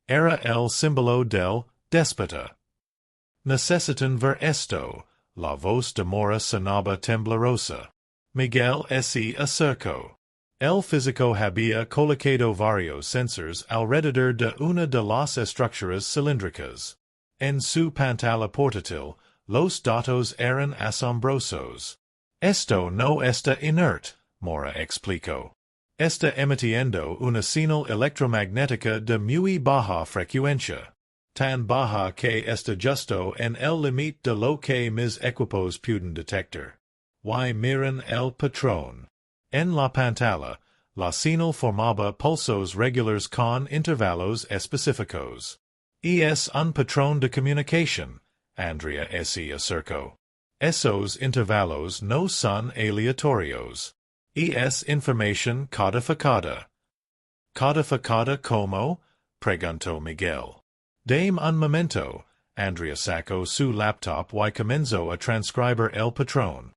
A: Era el símbolo del déspota. Necesitan ver esto. La voz de Mora sonaba temblorosa. Miguel se acercó. El físico había colocado varios sensores alrededor de una de las estructuras cilíndricas. En su pantalla portátil, los datos eran asombrosos. Esto no está inerte, Mora explicó. Está emitiendo una señal electromagnética de muy baja frecuencia. Tan baja que está justo en el límite de lo que mis equipos pueden detectar. Y miren el patrón. En la pantalla, la señal formaba pulsos regulares con intervalos específicos. Y es un patrón de comunicación, Andrea se acercó. Esos intervalos no son aleatorios. Y es información codificada. ¿Codificada cómo? Preguntó Miguel. Dame un momento. Andrea sacó su laptop y comenzó a transcribir el patrón.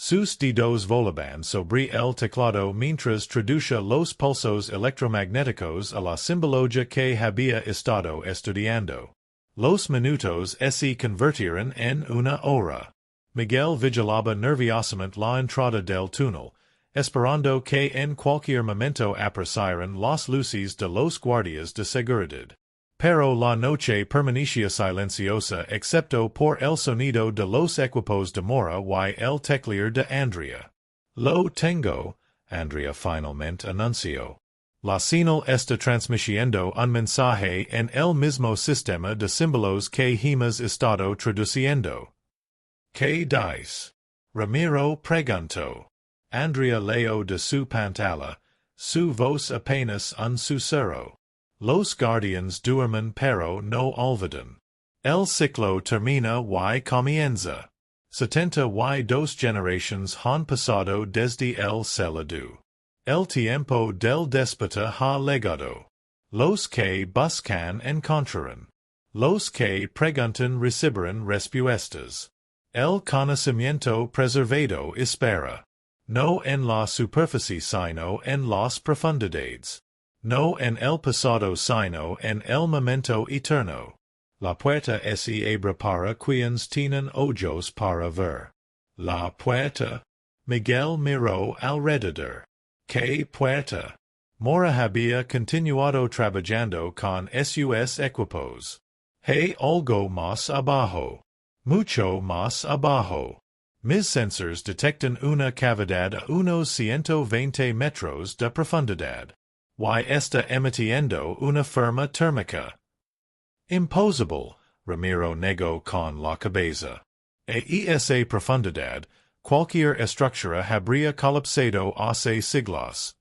A: Sus dedos volaban sobre el teclado mientras traducía los pulsos electromagnéticos a la simbologia que había estado estudiando. Los minutos se convirtieron en una hora. Miguel vigilaba nerviosamente la entrada del túnel, esperando que en cualquier momento aparecieran las luces de los guardias de seguridad. Pero la noche permanecía silenciosa excepto por el sonido de los equipos de Mora y el teclear de Andrea. Lo tengo, Andrea finalmente anunció. La señal está transmitiendo un mensaje en el mismo sistema de símbolos que hemos estado traduciendo. ¿Qué dice? Ramiro preguntó. Andrea leyó de su pantalla, su voz apenas un susurro. Los guardianes duermen pero no olvidan. El ciclo termina y comienza. 72 generaciones han pasado desde el céledu. El tiempo del déspota ha llegado. Los que buscan encontraron. Los que preguntan recibirán respuestas. El conocimiento preservado espera. No en la superficie sino en las profundidades. No en el pasado sino en el momento eterno. La puerta se abre para quienes tienen ojos para ver. La puerta. Miguel miró alrededor. ¿Qué puerta? Mora había continuado trabajando con sus equipos. Hay algo más abajo. Mucho más abajo. Mis sensores detectan una cavidad a unos 120 metros de profundidad. Y está emitiendo una firma térmica. Imposible, Ramiro negó con la cabeza. Esa profundidad, cualquier estructura habría colapsado hace siglos.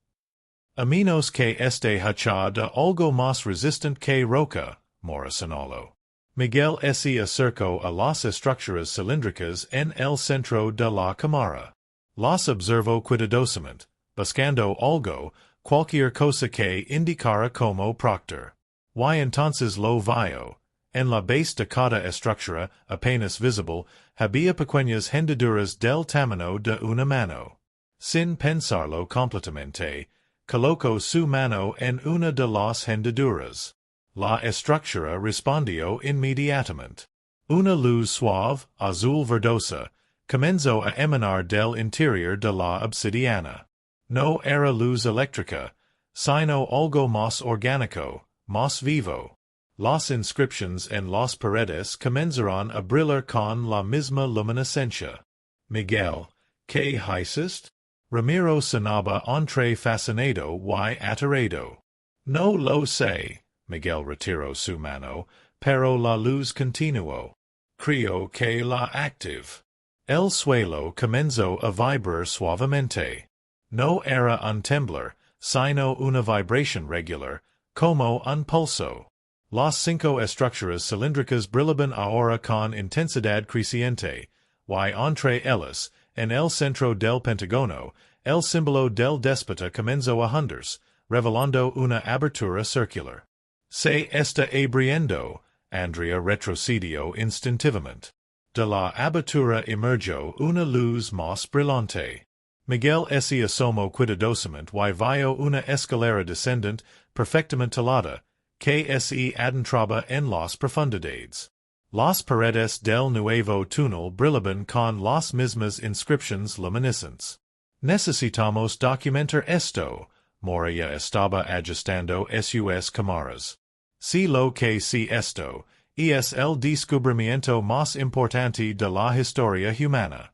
A: A menos que esté hecha de algo más resistente que roca, Mora señaló. Miguel se acercó a las estructuras cilíndricas en el centro de la cámara. Las observó cuidadosamente, buscando algo, cualquier cosa que indicara como proctor. Y entonces lo vio. En la base de cada estructura, apenas visible, había pequeñas hendiduras del tamaño de una mano. Sin pensarlo completamente, colocó su mano en una de las hendiduras. La estructura respondió inmediatamente. Una luz suave, azul verdosa, comenzó a emanar del interior de la obsidiana. No era luz eléctrica, sino algo más orgánico, más vivo. Las inscripciones en las paredes comenzaron a brillar con la misma luminiscencia. Miguel, ¿qué hiciste? Ramiro sonaba entre fascinado y aterrado. No lo sé. Miguel retiró su mano, pero la luz continuó. Creo que la active. El suelo comenzó a vibrar suavemente. No era un temblor, sino una vibración regular, como un pulso. Las 5 estructuras cilíndricas brillaban ahora con intensidad creciente, y entre ellas, en el centro del pentágono, el símbolo del déspota comenzó a hundirse, revelando una abertura circular. Se está abriendo. Andrea retrocedió instintivamente. De la abertura emergió una luz más brillante. Miguel se asomó cuidadosamente y vio una escalera descendente, perfectamente talada, que se adentraba en las profundidades. Las paredes del nuevo túnel brillaban con las mismas inscripciones luminiscentes. Necesitamos documentar esto. Moria estaba ajustando sus cámaras. Si lo que si esto es el descubrimiento más importante de la historia humana.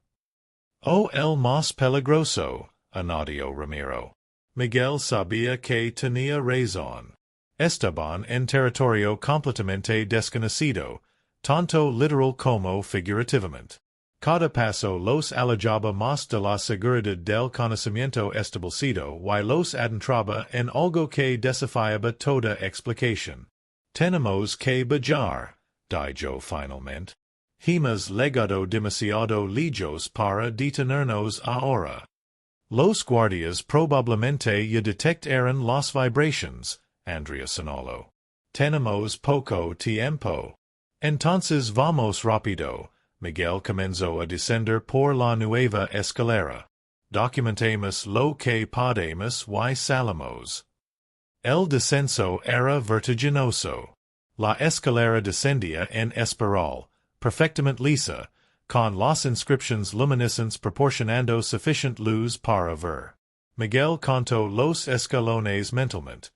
A: O el más peligroso, añadió Ramiro. Miguel sabía que tenía razón. Estaban en territorio completamente desconocido, tanto literal como figurativamente. Cada paso los alejaba más de la seguridad del conocimiento establecido y los adentraba en algo que desafiaba toda explicación. Tenemos que viajar, dijo finalmente. Hemos legado demasiado lejos para detenernos ahora. Los guardias probablemente ya detectaron las vibraciones, Andrea señaló. Tenemos poco tiempo. Entonces vamos rápido. Miguel comenzó a descender por la nueva escalera. Documentemos lo que podemos y salimos. El descenso era vertiginoso. La escalera descendía en espiral, perfectamente lisa, con las inscripciones luminiscentes proporcionando suficient luz para ver. Miguel contó los escalones mentalmente.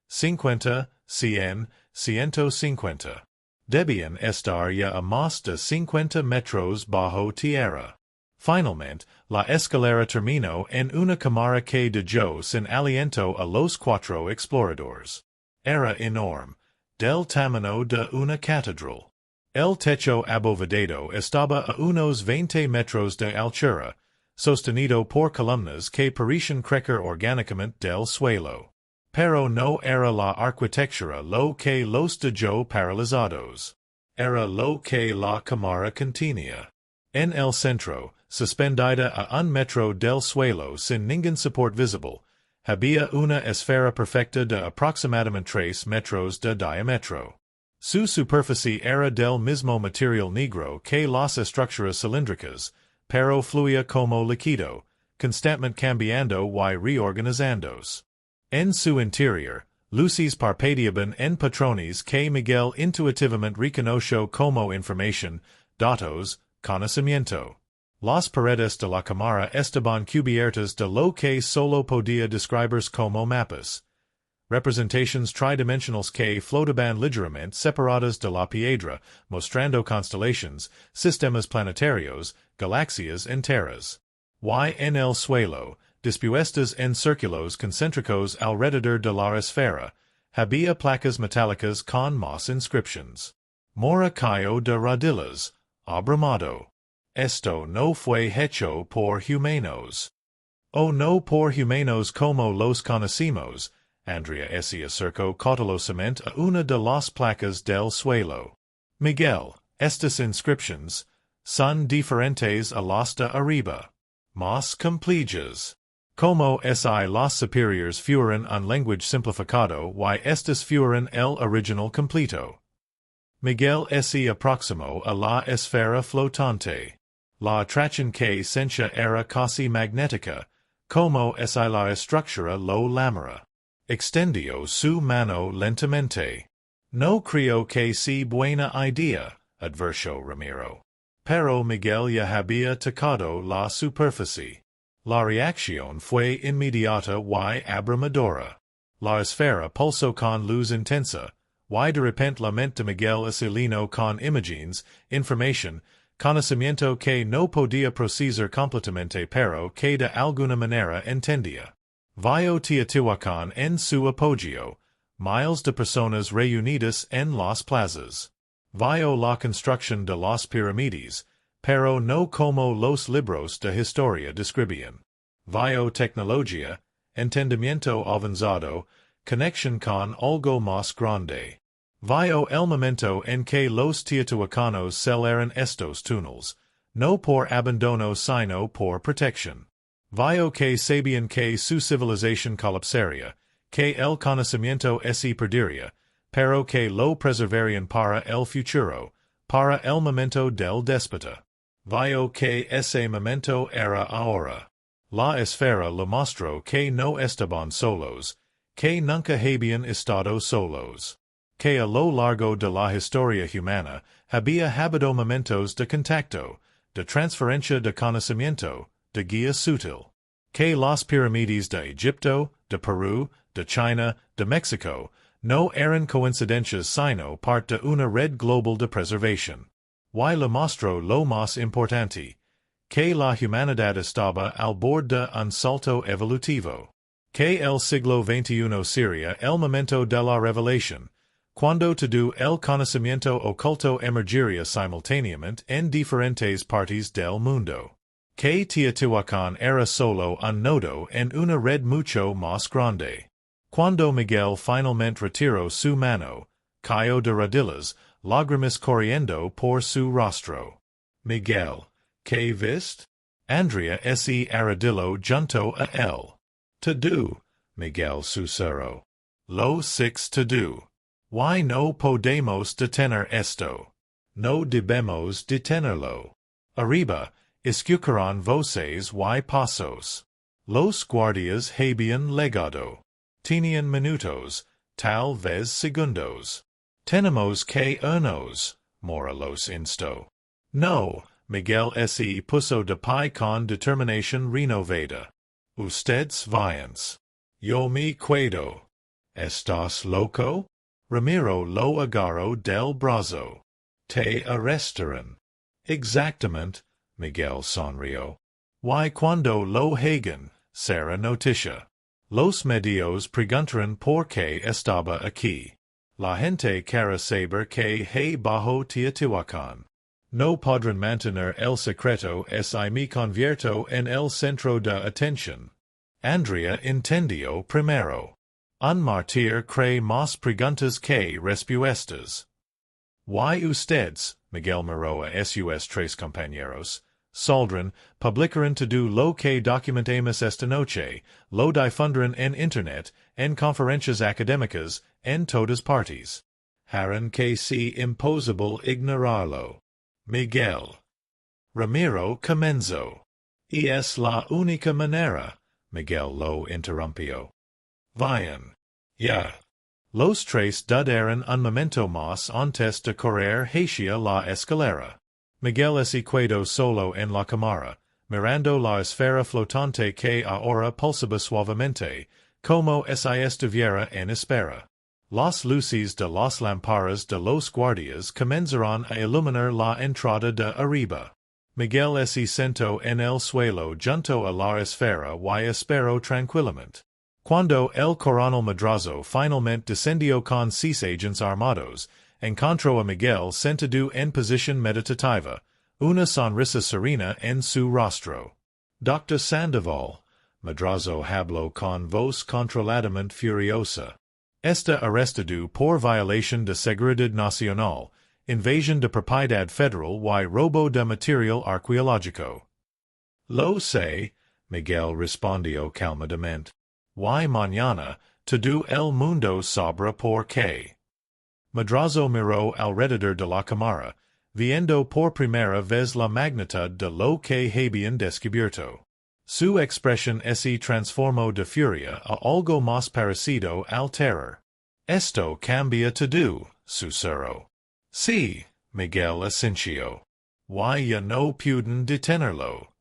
A: 50, 100, 150. Debían estar ya a más de 50 metros bajo tierra. Finalmente, la escalera terminó en una cámara que dejó sin aliento a los 4 exploradores. Era enorme, del tamaño de una catedral. El techo abovedado estaba a unos 20 metros de altura, sostenido por columnas que parecían crecer orgánicamente del suelo. Pero no era la arquitectura lo que los dejó paralizados. Era lo que la cámara contenía. En el centro, suspendida a 1 metro del suelo sin ningún soporte visible, había una esfera perfecta de aproximadamente 3 metros de diámetro. Su superficie era del mismo material negro que las estructuras cilíndricas, pero fluía como líquido, constantemente cambiando y reorganizándose. En su interior, luces parpadeaban en patrones que Miguel intuitivamente reconoció como información, datos, conocimiento. Las paredes de la cámara estaban cubiertas de lo que solo podía describirse como mapas. Representaciones tridimensionales que flotaban ligeramente separadas de la piedra, mostrando constelaciones, sistemas planetarios, galaxias enteras. Y en el suelo, dispuestas en círculos concéntricos alrededor de la esfera, había placas metálicas con más inscripciones. Mora cayó de rodillas, abrumado. Esto no fue hecho por humanos. O no por humanos como los conocimos. Andrea se acercó cautelosamente a una de las placas del suelo. Miguel, estas inscripciones son diferentes a las de arriba. Más complejas. Como si los superiores fueran un lenguaje simplificado y estes fueran el original completo. Miguel se aproximó a la esfera flotante. La atracción que sentia era casi magnética, como si la estructura lo lamara. Extendió su mano lentamente. No creo que sea buena idea, advirtió Ramiro. Pero Miguel ya había tocado la superficie. La reacción fue inmediata y abrumadora. La esfera pulsó con luz intensa, y de repente la mente de Miguel se llenó con imágenes, información, conocimiento que no podía procesar completamente pero que de alguna manera entendía. Vio Teotihuacán en su apogeo, miles de personas reunidas en las plazas. Vio la construcción de las pirámides, pero no como los libros de historia describían. Vio tecnología, entendimiento avanzado, conexión con algo más grande. Vio el momento en que los teotihuacanos celaron estos túneles, no por abandono sino por protección. Vio que sabían que su civilización colapsaría, que el conocimiento se perdería, pero que lo preservarían para el futuro, para el momento del déspota. Vio que ese momento era ahora. La esfera lo mostró que no estaban solos, que nunca habían estado solos. Que a lo largo de la historia humana había habido momentos de contacto, de transferencia de conocimiento, de guía sutil. Que las pirámides de Egipto, de Perú, de China, de México, no eran coincidencias sino parte de una red global de preservación. Y le mostró lo más importante, que la humanidad estaba al borde de un salto evolutivo. Que el siglo XXI sería el momento de la revelación, cuando todo el conocimiento oculto emergiría simultáneamente en diferentes partes del mundo. Que Teotihuacán era solo un nodo en una red mucho más grande. Cuando Miguel finalmente retiró su mano, cayó de rodillas, lágrimas corriendo por su rostro. Miguel, ¿qué viste? Andrea se arrodilló junto a él. Todo, Miguel susurró. Lo six todo. Why no podemos detener esto? No debemos detenerlo. Arriba, escucharon voces y pasos. Los guardias habían legado. Tenían minutos, tal vez segundos. Tenemos que irnos, Mora los instó. No, Miguel se puso de pie con determinación renovada. Ustedes váyanse. Yo me quedo. ¿Estás loco? Ramiro lo agarró del brazo. Te arrestarán. Exactamente, Miguel sonrió. Y cuando lo hagan, será noticia. Los medios preguntarán por qué estaba aquí. La gente quiere saber que hay bajo Teotihuacán. No podrán mantener el secreto si me convierto en el centro de atención. Andrea entendió primero. Un mártir cree más preguntas que respuestas. Y ustedes, Miguel miró a sus tres compañeros, saldrán, publicarán todo lo que documentemos esta noche, lo difundirán en Internet, en conferencias académicas, en todas partes. Harán que sea imposible ignorarlo. Miguel. Ramiro comenzó. Y es la única manera, Miguel lo interrumpió. Vayan. Ya. Los tres dudaron un momento más antes de correr hacia la escalera. Miguel se quedó solo en la cámara, mirando la esfera flotante que ahora pulsaba suavemente, como si estuviera en espera. Las luces de las lámparas de los guardias comenzaron a iluminar la entrada de arriba. Miguel se sentó en el suelo junto a la esfera y esperó tranquilamente. Cuando el coronel Madrazo finalmente descendió con sus agentes armados, encontró a Miguel sentado en posición meditativa, una sonrisa serena en su rostro. Dr. Sandoval, Madrazo habló con voz controladamente furiosa. Está arrestado por violación de seguridad nacional, invasión de propiedad federal y robo de material arqueológico. Lo sé, Miguel respondió calmadamente. Y mañana, todo el mundo sabrá por qué. Madrazo miró alrededor de la cámara, viendo por primera vez la magnitud de lo que habían descubierto. Su expresión se transformó de furia a algo más parecido al terror. Esto cambia todo, susurró. Sí, Miguel asintió. Y ya no pueden detenerlo.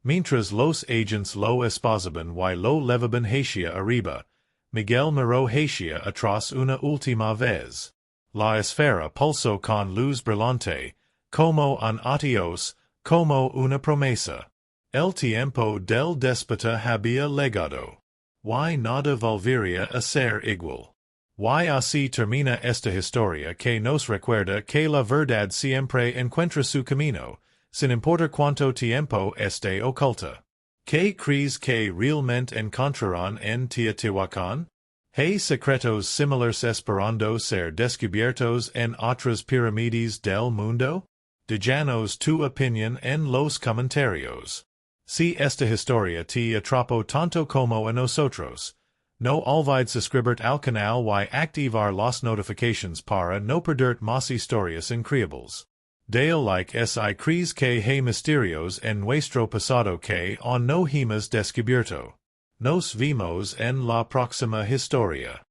A: Mientras los agents lo esposaban y lo levaban hacia arriba, Miguel miró hacia atrás una última vez. La esfera pulsó con luz brillante, como un adiós, como una promesa. El tiempo del déspota había llegado. Y nada volvería a ser igual. Y así termina esta historia que nos recuerda que la verdad siempre encuentra su camino, sin importar cuánto tiempo esté oculta. ¿Qué crees que realmente encontraron en Teotihuacán? ¿Hay secretos similares esperando ser descubiertos en otras pirámides del mundo? Déjanos tu opinión en los comentarios. Si esta historia te atrapó tanto como a nosotros, no olvides suscribirte al canal y activar las notifications para no perderte más historias increíbles. Dale like si crees que hay misterios en nuestro pasado que aún no hemos descubierto. Nos vemos en la próxima historia.